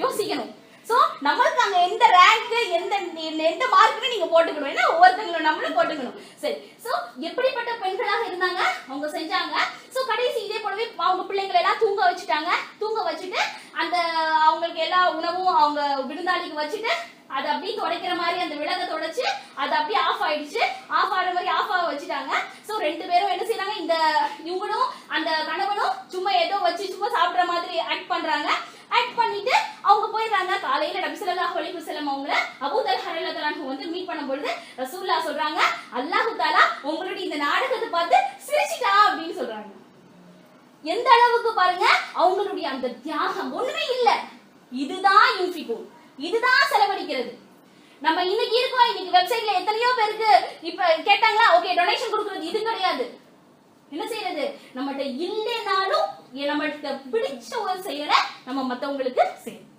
யோசிக்கணும். சோ நம்மளுக்கு அங்க எந்த ரேங்க் எந்த மார்க்னு நீங்க போட்டுக்கணும். ஏன்னா ஒவ்வொருத்தங்களும் நம்மளும் போட்டுக்கணும். சரி, சோ எப்படிப்பட்ட பெண்களாக இருந்தாங்க? அவங்க செஞ்சாங்க. சோ கடைசி இதே போலவே அவங்க பிள்ளைங்களை எல்லாம் தூங்க வச்சுட்டாங்க. தூங்க வச்சுட்டு அந்த அவங்களுக்கு எல்லா உணவும் அவங்க விருந்தாளிக்கு வச்சுட்டு அதை அப்படியே துடைக்கிற மாதிரி அந்த விளக்க தொடச்சு அது அப்படியே ஆஃப் ஆயிடுச்சு. ஆஃப் ஆகிற மாதிரி ஆஃப் ஆக வச்சுட்டாங்க. சோ ரெண்டு பேரும் என்ன செய்யறாங்க? இவங்களும் அந்த கணவனும் சும்மா ஏதோ வச்சு சும்மா சாப்பிடுற மாதிரி ஆக்ட் பண்றாங்க. ஆக்ட் பண்ணிட்டு அவங்க போயிடுறாங்க. காலையில நபி ஸல்லல்லாஹு அலைஹி வஸல்லம் அவங்கள அபூ தல்ஹா ரலியல்லாஹு அன்ஹு வந்து மீட் பண்ணும்பொழுது ரசூலுல்லாஹ் சொல்றாங்க, அல்லாஹ் தஆலா உங்களுடைய இந்த நாடகத்தை பார்த்து சிரிச்சிட்டா அப்படின்னு சொல்றாங்க. எந்த அளவுக்கு பாருங்க, அவங்களுடைய அந்த தியாகம் ஒண்ணுமே இல்ல. இதுதான் யுன்ஃபிகூன், இதுதான் செலவழிக்கிறது. நம்ம இன்னைக்கு இருக்கோம், இன்னைக்கு வெப்சைட்ல எத்தனையோ பேருக்கு இப்ப கேட்டாங்களா, ஓகே டொனேஷன் கொடுக்கிறது, இது கிடையாது. என்ன செய்யறது? நம்மகிட்ட இல்லைனாலும் நம்மகிட்ட பிடிச்ச ஒரு செயலை நம்ம மத்தவங்களுக்கு செய்யணும்.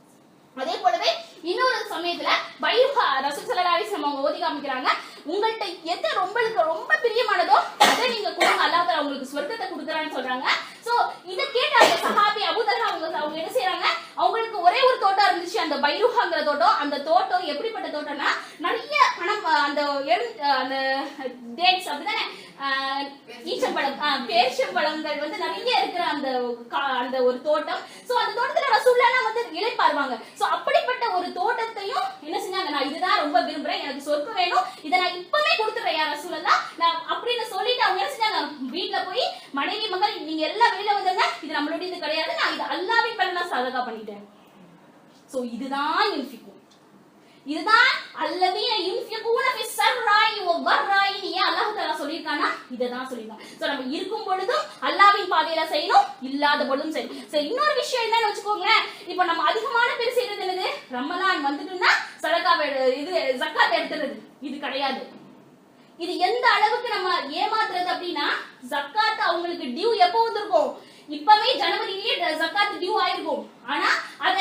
அதே போலவே இன்னொரு சமயத்துல பைருஹா ரசூல் ஸல்லல்லாஹு அலைஹி வஸல்லம் அவங்க ஓதி காமிக்கிறாங்க, உங்கள்ட்ட எது ரொம்ப பிரியமானதோ அதை நீங்க கொடுங்க, அல்லாஹ் தஆலா உங்களுக்கு சொர்க்கத்தை கொடுக்குறான்னு சொல்றாங்க. சோ இத கேட்ட அந்த சஹாபி அபூ தல்ஹா அவங்க என்ன செய்றாங்க, அவங்களுக்கு ஒரே ஒரு தோட்டம் இருந்துச்சு, அந்த பைருஹாங்கிற தோட்டம். அந்த தோட்டம் எப்படிப்பட்ட தோட்டம்னா நிறைய பணம், அந்த அந்த டேட்ஸ் அப்படிதானே, ஈச்சம்பழம், பேரிச்சம்பழங்கள் வந்து நிறைய இருக்கிற அந்த ஒரு தோட்டம். சோ அந்த தோட்டத்துல ரசூலுல்லாஹ் வந்து இளைப்பாறுவாங்க. சோ அப்படிப்பட்ட ஒரு தோட்டத்தையும் என்ன செஞ்சாங்க, நான் இதுதான் ரொம்ப விரும்புறேன், எனக்கு சொர்க்கம் வேணும், இதை நான் இப்பவே கொடுத்துறேன் யா ரசூலுல்லாஹ் நான் அப்படின்னு சொல்லிட்டு அவங்க என்ன செஞ்சாங்க, வீட்டுல போய் மனைவி மகள் நீங்க எல்லாம் வெளியில வந்துருங்க, இது நம்மளுடைய இது கிடையாது, நான் இது அல்லாஹ்வின் பேர்ல நான் சதகா பண்ணிட்டேன். சோ இதுதான் யுன்ஃபிகு, இதுதான் அல்லதீன யுன்ஃபிகுன ஃபிஸ் ஸர்ராயி வ ضர்ராயி. ஏன் அல்லாஹ் தஆலா சொல்லிருக்கானா, இததான் சொல்லிருக்கான். சோ நம்ம இருக்கும் பொழுதும் அல்லாஹ்வின் பாதையில செய்யணும், இல்லாத பொழுதும் சரி. சரி, இன்னொரு விஷயம் என்னன்னு வச்சுக்கோங்க, இப்போ நம்ம அதிகமான பேர் செய்யறது என்னது, ரமலான் வந்துட்டுன்னா சதகா இது ஜக்காத் எடுத்துறது, இது கிடையாது. இது எந்த அளவுக்கு நம்ம ஏமாத்துறது அப்படின்னா, ஜக்காத் அவங்களுக்கு டியூ எப்போ வந்திருக்கும், இப்பவே ஜனவரியிலேயே ஜக்காத் டியூ ஆயிருக்கும். ஆனா அத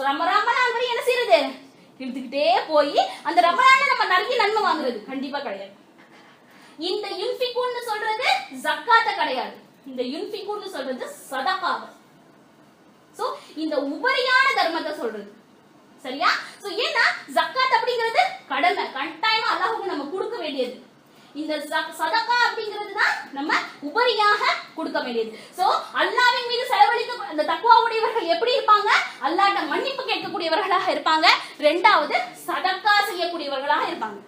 ரமலான் வரை என்ன செய்யறது, எடுத்துக்கிட்டே போய் அந்த ரமலான்ல நம்ம நிறைய நன்மை வாங்குறது கண்டிப்பா கிடையாது. இந்த யுன்ஃபிகுன்னு சொல்றது ஜக்காத்த கிடையாது, இந்த யுன்ஃபிகுன்னு சொல்றது சதகாவை. சோ இந்த உபரியான தர்மத்தை சொல்றது, சரியா? சோ ஏன்னா ஜக்காத் அப்படிங்கிறது கடமை, கட்டாயமா அல்லாஹ்வுக்கு நம்ம கொடுக்க வேண்டியது. இந்த சதகா அப்படிங்கிறது தான் நம்ம உபரியாக கொடுக்க வேண்டியது. சோ அல்லாஹ்வின் மீது செலவழிக்க அந்த தக்வா உடையவர்கள் எப்படி இருப்பாங்க, அல்லாஹ்ட்ட மன்னிப்பு கேட்கக்கூடியவர்களாக இருப்பாங்க. இரண்டாவது சதகா செய்யக்கூடியவர்களாக இருப்பாங்க.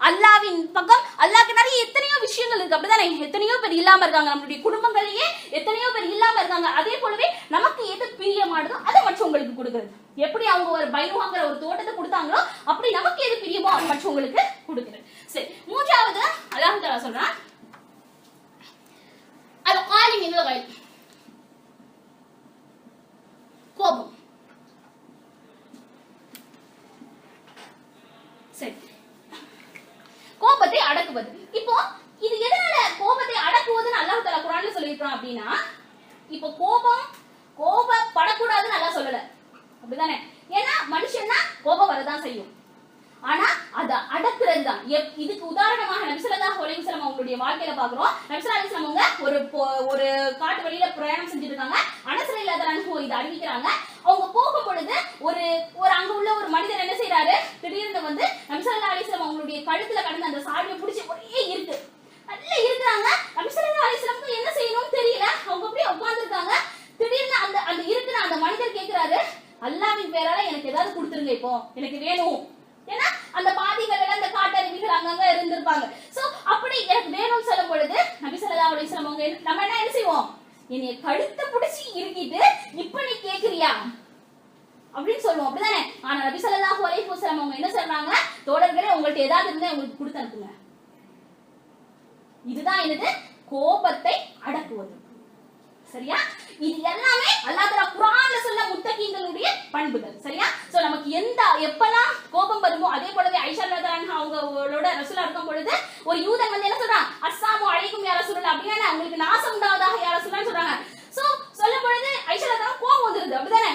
அல்லாஹ்வின் பக்கம் அல்லாஹ்க்கு நிறைய எத்தனையோ விஷயங்கள் இருக்கு, அப்படிதானே? எத்தனையோ பேர் இல்லாம இருக்காங்க, நம்மளுடைய குடும்பங்களிலேயே எத்தனையோ பேர் இல்லாம இருக்காங்க. அதே போலவே நமக்கு எது பிரியமானதோ அதை மற்றவங்களுக்கு கொடுக்கிறது. எப்படி அவங்க ஒரு பைருஹாங்கிற ஒரு தோட்டத்தை கொடுத்தாங்களோ அப்படி நமக்கு எது பிரியமோ அது மற்றவங்களுக்கு கொடுக்கிறது. சரி, மூன்றாவது அல்லாஹ் தஆலா சொல்றான், அது காலி மினல் கைல், கோபம். சரி, கோபத்தை அடக்குவது. இப்போ இது எதனால கோபத்தை அடக்குவதுன்னு அல்லாஹ் தஆலா குர்ஆன்ல சொல்லிருக்கான் அப்படின்னா, இப்போ கோபப்படக்கூடாதுன்னு அல்லாஹ் சொல்லல, அப்படிதானே? ஏன்னா மனுஷன்னா கோபம் வரதான் செய்யும், ஆனா அத அடக்குறது தான். இதுக்கு உதாரணமாக நபி ஸல்லல்லாஹு அலைஹி வஸல்லம் அவங்களுடைய வாழ்க்கையில பாக்குறோம். நபி ஸல்லல்லாஹு அலைஹி வஸல்லம் அவங்க ஒரு காட்டு வழியில பிரயாணம் செஞ்சுட்டு இருக்காங்க. அனஸ் ரலியல்லாஹு அன்ஹு இத அறிவிக்கிறாங்க. அவங்க போகும் பொழுது ஒரு அங்க உள்ள ஒரு மனிதர் என்ன செய்யறாரு, திடீர்னு வந்து நபி ஸல்லல்லாஹு அலைஹி வஸல்லம் அவங்களுடைய கழுத்துல கடந்த அந்த சாடியை பிடிச்சி ஒரே இருக்கு, நல்லா இருக்கிறாங்க. நபி ஸல்லல்லாஹு அலைஹி வஸல்லம் என்ன செய்யணும்னு தெரியல, அவங்க அப்படியே உட்கார்ந்துருக்காங்க. திடீர்னு அந்த இருக்கிற அந்த மனிதர் கேட்கிறாரு, அல்லாஹ்வின் பேரால எனக்கு ஏதாவது கொடுத்துருங்க, இப்போ எனக்கு வேணும். ஏன்னா அந்த பாதிகள் எல்லாம் அந்த காட்டருவிகள் அங்கங்க இருந்திருப்பாங்க. சோ அப்படி எனக்கு வேணும்னு சொல்லும் பொழுது நபி ஸல்லல்லாஹு அலைஹி வஸல்லம் அவங்க நம்ம என்ன செய்வோம், என்னைய கழுத்தை பிடிச்சி இறுக்கிட்டு இப்ப நீ கேக்குறியா அப்படின்னு சொல்லுவோம், அப்படிதானே? ஆனா நபி ஸல்லல்லாஹு அலைஹி வஸல்லம் அவங்க என்ன சொல்றாங்க, தோழர்களே உங்கள்ட்ட ஏதாவது இருந்தா உங்களுக்கு கொடுத்து அனுப்புங்க. இதுதான் என்னது, கோபத்தை அடக்குவது. சரியா? இது எல்லாமே அல்லாஹ் தஆலா குர்ஆன்ல சொல்ல முத்தகீன்களுடைய பண்புகள். சரியா? சோ நமக்கு எப்பலாம் கோபம் வருமோ, அதே போலவே ஆயிஷா ரலியல்லாஹு அன்ஹா அவங்களோட ரசூலா இருக்கும் பொழுது ஒரு யூதன் வந்து என்ன சொல்றான், அஸ்ஸலாமு அலைக்கும் யா ரசூலல்லாஹ், அப்படினா உங்களுக்கு நாசம் உண்டாவதாக யா ரசூலல்லாஹ் சொல்றாங்க. சோ சொல்லும் பொழுது ஆயிஷா ரலியல்லாஹு கோபம் வந்துருது, அப்படிதானே?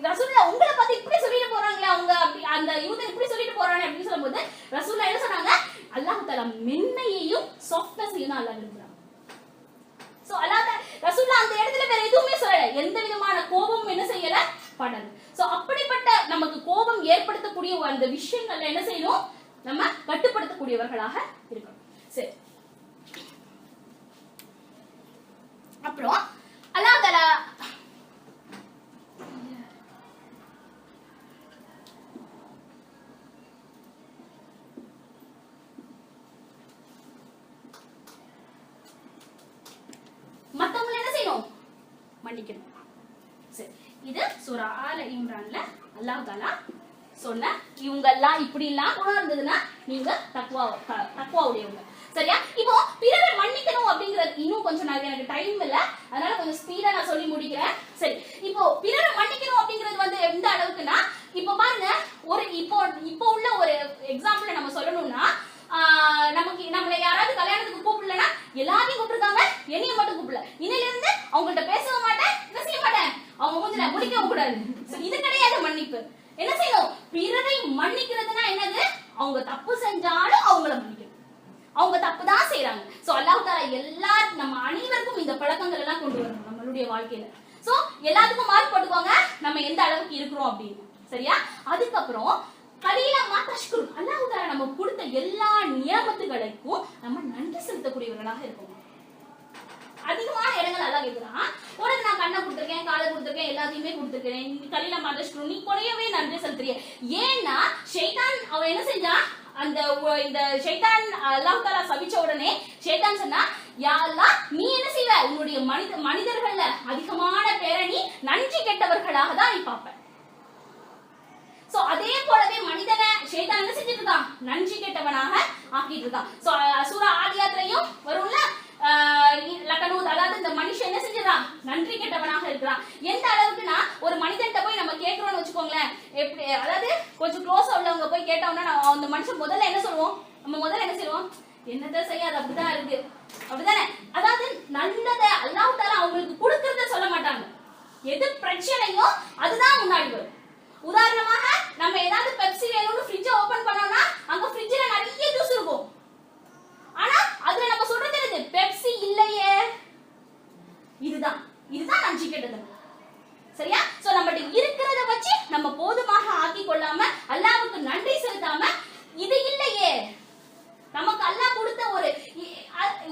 ரசூலுல்லாஹ் உங்களை பார்த்து இப்படி சொல்லிட்டு போறாங்களே, அவங்க அப்படி அந்த யூதன் இப்படி சொல்லிட்டு போறானே அப்படின்னு சொல்லும்போது ரசூலுல்லாஹ் என்ன சொன்னாங்க, அல்லாஹ் தஆலா மென்மையையும் சாஃப்ட்னஸையும் தான் அல்லாஹ் விரும்புறான். சோ அல்லாஹ் ரசூலுல்லாஹ் அந்த இடத்துல வேற எதுவுமே சொல்லல, எந்த விதமான கோபமும் என்ன செய்யல, படல. சோ அப்படிப்பட்ட நமக்கு கோபம் ஏற்படுத்தக்கூடிய அந்த விஷயங்கள்ல என்ன செய்யணும், நம்ம கட்டுப்படுத்தக்கூடியவர்களாக இருக்கணும். சரி, அப்புறம் அல்லாஹ் தஆலா மத்தவங்களை என்ன செய்யணும், மன்னிக்கணும். சரி, இது சூரா ஆல இம்ரான்ல அல்லாஹ் தஆலா சொன்ன இவங்க எல்லாம் இப்படி எல்லாம் உணர்ந்ததுன்னா நீங்க தக்வா உடையவங்க. சரியா? இப்போ பிறரை மன்னிக்கணும் அப்படிங்கிறது இன்னும் கொஞ்சம் எனக்கு டைம் இல்ல, அதனால கொஞ்சம் ஸ்பீடா நான் சொல்லி முடிக்கிறேன். சரி, இப்போ பிறரை மன்னிக்கணும் அப்படிங்கிறது வந்து எந்த அளவுக்குன்னா, இப்போ பாருங்க, ஒரு இப்போ உள்ள ஒரு எக்ஸாம்பிள் நம்ம சொல்லணும்னா, நம்மள யாராவது கல்யாணத்துக்கு கூப்பிடலன்னா எல்லாரையும் கூப்பிட்டுருக்காங்க, என்னைய மட்டும் கூப்பிடல, இன்னையில இருந்து அவங்கள்ட்ட பேசவும் மாட்டேன், என்ன செய்ய மாட்டேன், அவங்க மூஞ்சில முடிக்கவும் கூடாது. இது கிடையாது மன்னிப்பு. என்ன செய்யணும்? பிறரை மன்னிக்கிறதுனா என்னது? அவங்க தப்பு செஞ்சாலும் அவங்கள மன்னிக்கணும். அவங்க தப்பு தான் செய்யறாங்க. சோ அல்லாஹ் தஆலா நம்ம அனைவருக்கும் இந்த பழக்கங்கள் எல்லாம் கொண்டு வரணும் நம்மளுடைய வாழ்க்கையில. சோ எல்லாத்துக்கும் மார்க் போட்டுக்கோங்க நம்ம எந்த அளவுக்கு இருக்கிறோம் அப்படின்னு. சரியா? அதுக்கப்புறம் கலீலா மா தஷ்குர், அல்லாஹ் தஆலா நம்ம கொடுத்த எல்லா நியமத்துகளுக்கும் நம்ம நன்றி செலுத்தக்கூடியவர்களாக இருக்கணும். அதிகமான இடங்கள் அல்லாஹ் கேக்குறான், உனக்கு நான் கண்ணை கொடுத்துருக்கேன், காலை கொடுத்துருக்கேன், எல்லாத்தையுமே கொடுத்துருக்கேன், கலீலா மா தஷ்குர், நீ குறையவே நன்றி செலுத்துறிய. ஏன்னா ஷைத்தான் அவன் என்ன செஞ்சான்? இந்த ஷைத்தான் அல்லாஹ் தஆலா சபிச்ச உடனே ஷைத்தான் சொன்னா, யா அல்லாஹ் நீ என்ன செய்வ? உன்னுடைய மனிதர்கள்ல அதிகமான பேரை நீ நன்றி கெட்டவர்களாக தான் நீ பாப்ப. சோ அதே போலவே மனிதனை ஷைத்தான் என்ன செஞ்சிட்டு இருக்கான்? நன்றி கெட்டவனாக ஆக்கிட்டு இருக்கான். சோ சூரா ஆதியாத்லயும் வரும்ல, லகனூத், அதாவது இந்த மனுஷன் என்ன செஞ்சிடறான்? நன்றி கெட்டவனாக இருக்கிறான். எந்த அளவுக்குன்னா ஒரு மனிதன்ட்ட போய் நம்ம கேட்கிறோம்னு வச்சுக்கோங்களேன், எப்படி அதாவது கொஞ்சம் க்ளோஸா உள்ளவங்க போய் கேட்டோம்னா அந்த மனுஷன் முதல்ல என்ன சொல்லுவோம்? நம்ம முதல்ல என்ன செய்வோம்? என்னத செய்யாது, அப்படிதான் இருக்கு, அப்படிதானே? அதாவது நல்லதை அல்லாஹ் தஆலா அவங்களுக்கு கொடுக்கறத சொல்ல மாட்டாங்க. எது பிரச்சனையோ அதுதான் முன்னாடி வரும். உதாரணமாக நம்ம ஏதாவது பெப்சி வேணும்னு ஃப்ரிட்ஜை ஓபன் பண்ணோம்னா அங்க ஃப்ரிட்ஜ்ல நிறைய ஜூஸ் இருக்கும். ஆனா அதுல நம்ம சொல்றது என்னது? பெப்சி இல்லையே. இதுதான் நன்றி கெட்டது. சரியா? சோ நம்மகிட்ட இருக்கிறத வச்சு நம்ம போதுமாக ஆக்கி கொள்ளாம அல்லாஹ்வுக்கு நன்றி செலுத்தாம இது இல்லையே நமக்கு அல்லாஹ் கொடுத்த ஒரு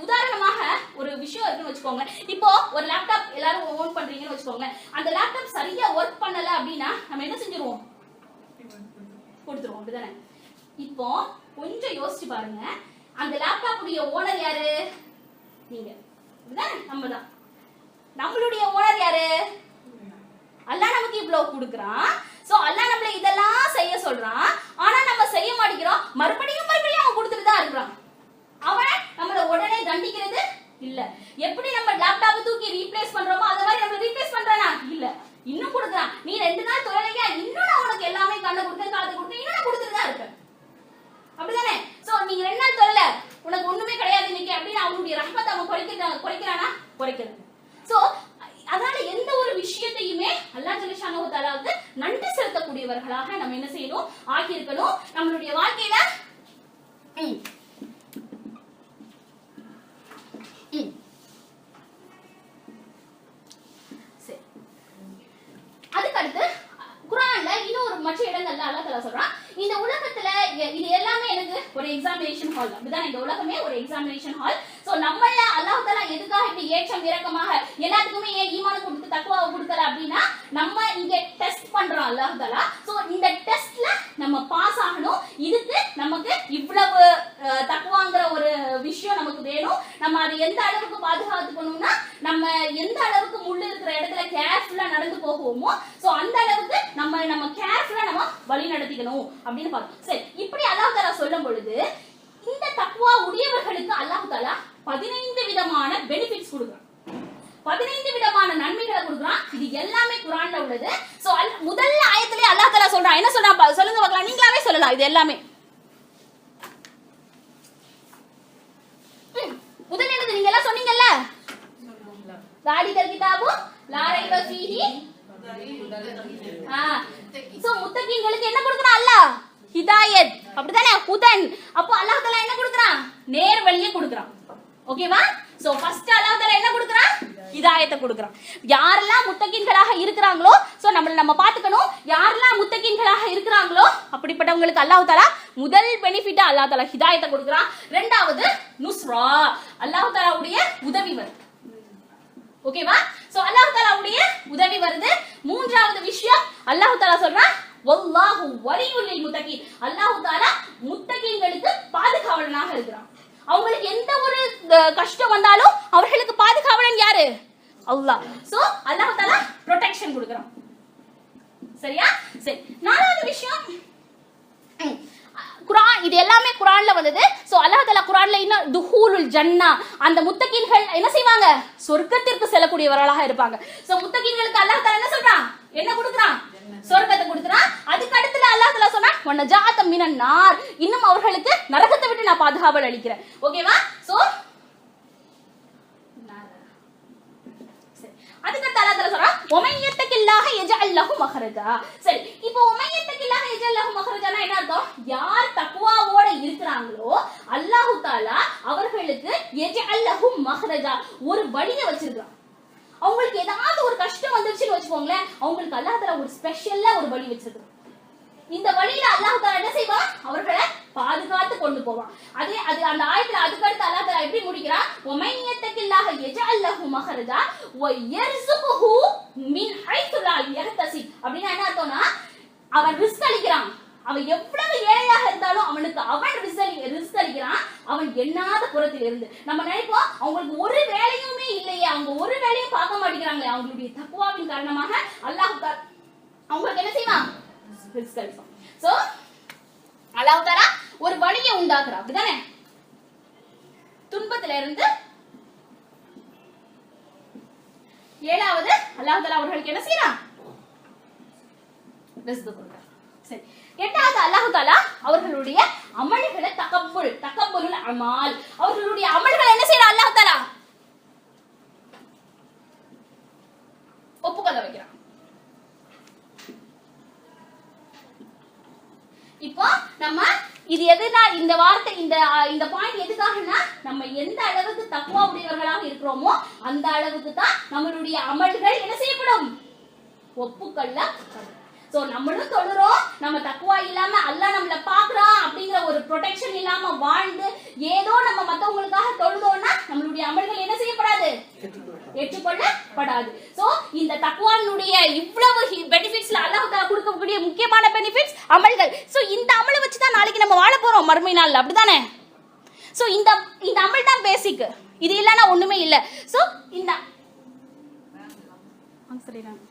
உதாரணமாக ஒரு விஷயம் இருக்குன்னு வச்சுக்கோங்க. இப்போ ஒரு லேப்டாப் எல்லாரும் ஓன் பண்றீங்கன்னு வச்சுக்கோங்க. அந்த லேப்டாப் சரியா ஒர்க் பண்ணல அப்படின்னா நம்ம என்ன செஞ்சிருவோம்? கொடுத்துருவோம், அப்படிதானே? இப்போ கொஞ்சம் யோசிச்சு பாருங்க, அந்த லேப்டாப்புடைய ஓனர் யாரு? நீங்க, அப்படிதானே? நம்ம தான். நம்மளுடைய ஓனர் யாரு? அல்லாஹ் நமக்கு இவ்வளவு கொடுக்குறான். சோ அல்லாஹ் நம்மள இதெல்லாம் செய்ய சொல்றான். ஆனா நம்ம செய்ய மாட்டேங்கிறோம். மறுபடியும் அவன் கொடுத்துட்டு தான் இருக்கிறான். அவன் நம்மள உடனே தண்டிக்கிறது இல்ல. எப்படி நம்ம லேப்டாப் தூக்கி ரீப்ளேஸ் பண்றோமோ அத மாதிரி நம்ம ரீப்ளேஸ் பண்றானா? இல்ல. இன்னும் கொடுக்குறான். நீ 2 நாள் தொலைலையா, இன்னும் நான் உனக்கு எல்லாமே கண்ணை கொடுத்தேன், காது கொடுத்தேன், இன்னும் நான் கொடுத்துட்டு தான் இருப்பேன். அப்படிதானே? சோ நீங்க 2 நாள் தொலைல, உனக்கு ஒண்ணுமே கிடையாது இன்னைக்கு அப்படின்னு அவனுடைய ரஹ்மத்தை அவன் குறைக்கிறானா? குறைக்கல. சோ அதனால எந்த ஒரு விஷயத்தையுமே அல்லாஹ் ஜல்ல ஷானஹு தஆலாவுக்கு நன்றி செலுத்தக்கூடியவர்களாக நம்ம என்ன செய்யணும்? ஆக்கி இருக்கணும் நம்மளுடைய வாழ்க்கையில. சரி, அதுக்கு அடுத்து குர்ஆன்ல இன்னொரு மற்ற இடங்கள்ல அல்லாஹ் தஆலா சொல்றான், இந்த உலகத்துல இது எல்லாமே எனக்கு ஒரு எக்ஸாமினேஷன் ஹால். அப்படிதான் இந்த உலகமே ஒரு எக்ஸாமினேஷன் ஹால். சோ நம்மள அல்லாஹ் தஆலா எதுக்காக இப்படி ஏற்றம் இறக்கமாக எல்லாத்துக்குமே ஏன் ஈமான கொடுத்து தக்வாவை கொடுக்கல அப்படின்னா நம்ம இங்க டெஸ்ட் பண்றோம் அல்லாஹ் தஆலா. சோ இந்த டெஸ்ட்ல நம்ம பாஸ் ஆகணும். இதுக்கு நமக்கு இவ்வளவு தக்வாங்கிற ஒரு விஷயம் நமக்கு வேணும். நம்ம அதை எந்த அளவுக்கு பாதுகாத்துக்கணும்னா நம்ம எந்த அளவுக்கு முள்ளு இருக்கிற இடத்துல கேர்ஃபுல்லா நடந்து போகுவோமோ சோ அந்த அளவுக்கு நம்ம கேர்ஃபுல்லா நம்ம வழி நடத்திக்கணும் அப்படின்னு பார்த்தோம். சரி, இப்படி அல்லாஹ் தஆலா சொல்லும் பொழுது இந்த தக்வா உடையவர்களுக்கு அல்லாஹ் தஆலா 15 விதமான பெனிஃபிட்ஸ் கொடுக்குறான். 15 விதமான நன்மைகளை கொடுக்குறான். இது எல்லாமே குர்ஆன்ல உள்ளது. சோ முதல் ஆயத்திலே அல்லாஹ் தஆலா சொல்றான். என்ன சொல்றான் சொல்லுங்க பார்க்கலாம். நீங்களாவே சொல்லலாம். இது எல்லாமே முதல் என்னது? நீங்க எல்லாம் சொன்னீங்கல்ல, தாலிகல் கிதாபு லா ரைப ஃபீஹி. சோ முத்தகீன்களுக்கு என்ன கொடுக்குறான் அல்லாஹ்? ஹிதாயத், அப்படிதானே? ஹுதன். அப்போ அல்லாஹ் தஆலா என்ன கொடுக்குறான்? நேர் வழியை கொடுக்குறான். ஓகேவா? சோ ஃபர்ஸ்ட் அல்லாஹ் தஆலா என்ன கொடுக்குறான்? ஹிதாயத்தை கொடுக்குறான். யாரெல்லாம் முத்தகீன்களாக இருக்கிறாங்களோ சோ நம்ம பாத்துக்கணும். யாரெல்லாம் முத்தகீன்களாக இருக்கிறாங்களோ அப்படிப்பட்டவங்களுக்கு அல்லாஹ் தஆலா முதல் பெனிஃபிட்டா அல்லாஹ் தஆலா ஹிதாயத்தை கொடுக்குறான். இரண்டாவது நுஸ்ரா, அல்லாஹ் தஆலாவுடைய உதவி வருது. ஓகேவா? சோ அல்லாஹ் தஆலாவுடைய உதவி வருது. மூன்றாவது விஷயம் அல்லாஹ் தஆலா சொல்றான், வல்லாஹு வலியுல் முத்தகீன், அல்லாஹ் தஆலா முத்தகீன்களுக்கு பாதுகாவலனாக இருக்கிறான். அவங்களுக்கு எந்த ஒரு கஷ்டம் வந்தாலும் அவர்களுக்கு பாதுகாவலன் யாரு? அல்லாஹ். சோ அல்லாஹ் தஆலா ப்ரொடெக்ஷன் கொடுக்கறான். சரியா? சரி, நாலாவது விஷயம் குர்ஆன். இது எல்லாமே குர்ஆன்ல வந்தது. சோ அல்லாஹ் தஆலா குர்ஆன்ல இன்னும் துஹூலுல் ஜன்னா, அந்த முத்தகீன்கள் என்ன செய்வாங்க? சொர்க்கத்திற்கு செல்லக்கூடியவர்களாக இருப்பாங்க. சோ முத்தகீன்களுக்கு அல்லாஹ் தஆலா என்ன சொல்றான்? என்ன கொடுக்கறான்? சொர்க்கத்தை கொடுக்கறான். அதுக்கு அடுத்து அல்லாஹ் தஆலா சொன்னா வனஜாத மினன் நார், இன்னும் அவர்களுக்கு நரகத்தை விட்டு நான் பாதுகாவல் அளிக்கிறேன். ஓகேவா? சோ அதுக்கு அல்லாஹ் தஆலா சொல்றான் ஒமையத்தகில்லாஹ யஜஅல் லஹு மஹரஜா. சரி, இப்போ ஒமையத்தகி யஜ்அல் லஹும் மஹ்ரஜானா என்ன அர்த்தம்? யார் தக்வாவோட இருக்கிறாங்களோ அல்லாஹ் தஆலா அவர்களுக்கு யஜ்அல் லஹும் மஹ்ரஜா ஒரு வழியை வச்சிருக்கான். அவங்களுக்கு ஏதாவது ஒரு கஷ்டம் வந்துருச்சுன்னு வச்சுக்கோங்களேன், அவங்களுக்கு அல்லாஹ் தஆலா ஒரு ஸ்பெஷலா ஒரு வழி வச்சிருக்கான். இந்த வழியில அல்லாஹ் தஆலா என்ன செய்வான்? அவர்களை பாதுகாத்து கொண்டு போவான். அதே அது அந்த ஆயத்துல அதுக்கு அடுத்து அல்லாஹ் தஆலா எப்படி முடிக்கிறான்? வமையத்தகில்லாஹ யஜ்அல் லஹு மஹ்ரஜா வ யர்ஸுகுஹு மின் ஹைது லா யஹ்தசிப். அப்படினா என்ன அர்த்தம்னா, அவன் ரிஸ்க் அளிக்கிறான். அவன் எவ்வளவு ஏழையாக இருந்தாலும் அவனுக்கு அவன் ரிஸ்க் அளிக்கிறான், அவன் எண்ணாத புறத்தில் இருந்து. நம்ம நினைப்போம் அவங்களுக்கு ஒரு வேலையுமே இல்லையே, அவங்க ஒரு வேலையும் பார்க்க மாட்டேங்கிறாங்களே, அவங்களுடைய தக்வாவின் காரணமாக அல்லாஹ் அவங்களுக்கு என்ன செய்வான்? ரிஸ்க் அளிப்பான். சோ அல்லாஹ் தஆலா ஒரு வழியை உண்டாக்குறான், அப்படிதானே? துன்பத்தில இருந்து ஏழாவது அல்லாஹ் தஆலா அவர்களுக்கு என்ன செய்றான்? ரிஸ்க் கொடுக்கிறான். சரி, எட்டாவது அல்லாஹ் தஆலா அவர்களுடைய அமல்களை தகப்புல் அமால், அவர்களுடைய அமல்களை என்ன செய்றான்? அல்லாஹ் தஆலா ஒப்புக்கொள்ள வைக்கிறான். இப்போ நம்ம இது எதுனா இந்த வார்த்தை இந்த பாயிண்ட் எதுக்காகனா, நம்ம எந்த அளவுக்கு தக்வா உடையவர்களாக இருக்கிறோமோ அந்த அளவுக்கு தான் நம்மளுடைய அமல்கள் என்ன செய்யப்படும்? ஒப்புக்கொள்ளப்படும். சோ நம்மளும் தொழுறோம், நம்ம தக்வா இல்லாம அல்லாஹ் நம்மள பாக்குறான் அப்படிங்கிற ஒரு ப்ரொடெக்ஷன் இல்லாம வாழ்ந்து ஏதோ நம்ம மத்தவங்களுக்காக தொழுதோம்னா நம்மளுடைய அமல்கள் என்ன செய்யப்படாது? ஏற்றுக்கொள்ளப்படாது. சோ இந்த தக்வானுடைய இவ்வளவு பெனிஃபிட்ஸ்ல அல்லாஹ் தஆலா கொடுக்கக்கூடிய முக்கியமான பெனிஃபிட்ஸ் அமல்கள். சோ இந்த அமலை வச்சு தான் நாளைக்கு நம்ம வாழ போறோம் மறுமை நாள்ல, அப்படிதானே? சோ இந்த அமல் தான் பேசிக், இது இல்லனா ஒண்ணுமே இல்ல. சோ இந்த சரிதான்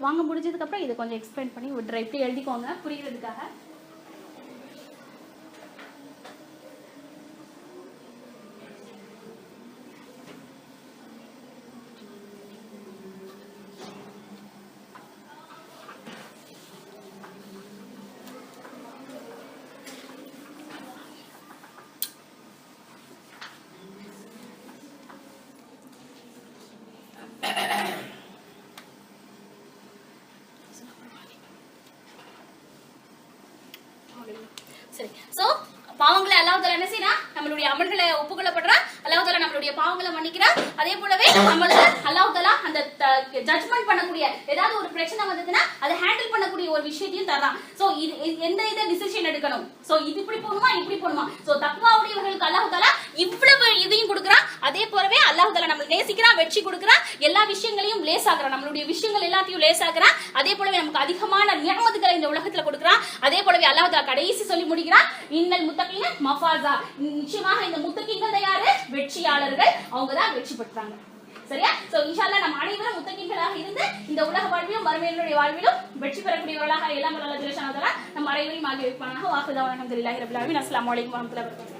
வாங்க. முடிஞ்சதுக்கு அப்புறம் இதை கொஞ்சம் எக்ஸ்பிளைன் பண்ணி விடுறேன், இப்படி எழுதிக்கோங்க புரிகிறதுக்காக. சரி, சோ பாவங்களை அல்லாஹ் தஆலா என்ன செய்றான்? நம்மளுடைய அமல்களை ஒப்புக்கொள்ளப்படுறான். அல்லாஹ் தஆலா நம்மளுடைய பாவங்களை மன்னிக்கிறான். அதே போலவே நம்மளுக்கு அல்லாஹ் தஆலா அந்த ஜட்ஜ்மென்ட் பண்ணக்கூடிய ஏதாவது ஒரு பிரச்சனை வந்ததுன்னா அதை ஹேண்டில் பண்ணக்கூடிய ஒரு விஷயத்தையும் தரான். சோ எந்த டிசிஷன் எடுக்கணும், சோ இது இப்படி போணுமா இப்படி போணுமா. சோ தக்வாவுடையவர்களுக்கு அல்லாஹ் தஆலா இவ்வளவு இதையும் கொடுக்குறான். அதே போலவே அல்லாஹ் தஆலா நம்மளை நேசிக்கிறான், வெற்றி கொடுக்குறான், எல்லா விஷயங்களையும் லேசாக்குறான், நம்மளுடைய விஷயங்கள் எல்லாத்தையும் லேசாக்குறான். அதே போலவே நமக்கு அதிகமான நியமத்துக்களை இந்த உலகத்துல கொடுக்குறான். அதே போலவே அல்லாஹ் தஆலா கடைசி சொல்லி முடிக்கிறான், இன்னல் முத்தகீன மஃபாஸா, நிச்சயமாக இந்த முத்தகீன்கள் யாரு? வெற்றியாளர்கள், அவங்க தான் வெற்றி பெற்றாங்க. சரியா? சோ இன்ஷா அல்லாஹ் நம்ம அனைவரும் முத்தகீன்களாக இருந்து இந்த உலக வாழ்விலும் மறுமையினுடைய வாழ்விலும் வெற்றி பெறக்கூடியவர்களாக எல்லாம் அல்லாஹ் ஜல்ல ஷானஹு வ தஆலா நம்ம அனைவரையும் ஆக்கி வைப்பானாக. வாஹிரு தஅவானா அல்ஹம்துலில்லாஹி ரப்பில் ஆலமீன். அஸ்ஸலாமு அலைக்கும் வரஹ்மத்துல்லாஹி வபரகாத்துஹு.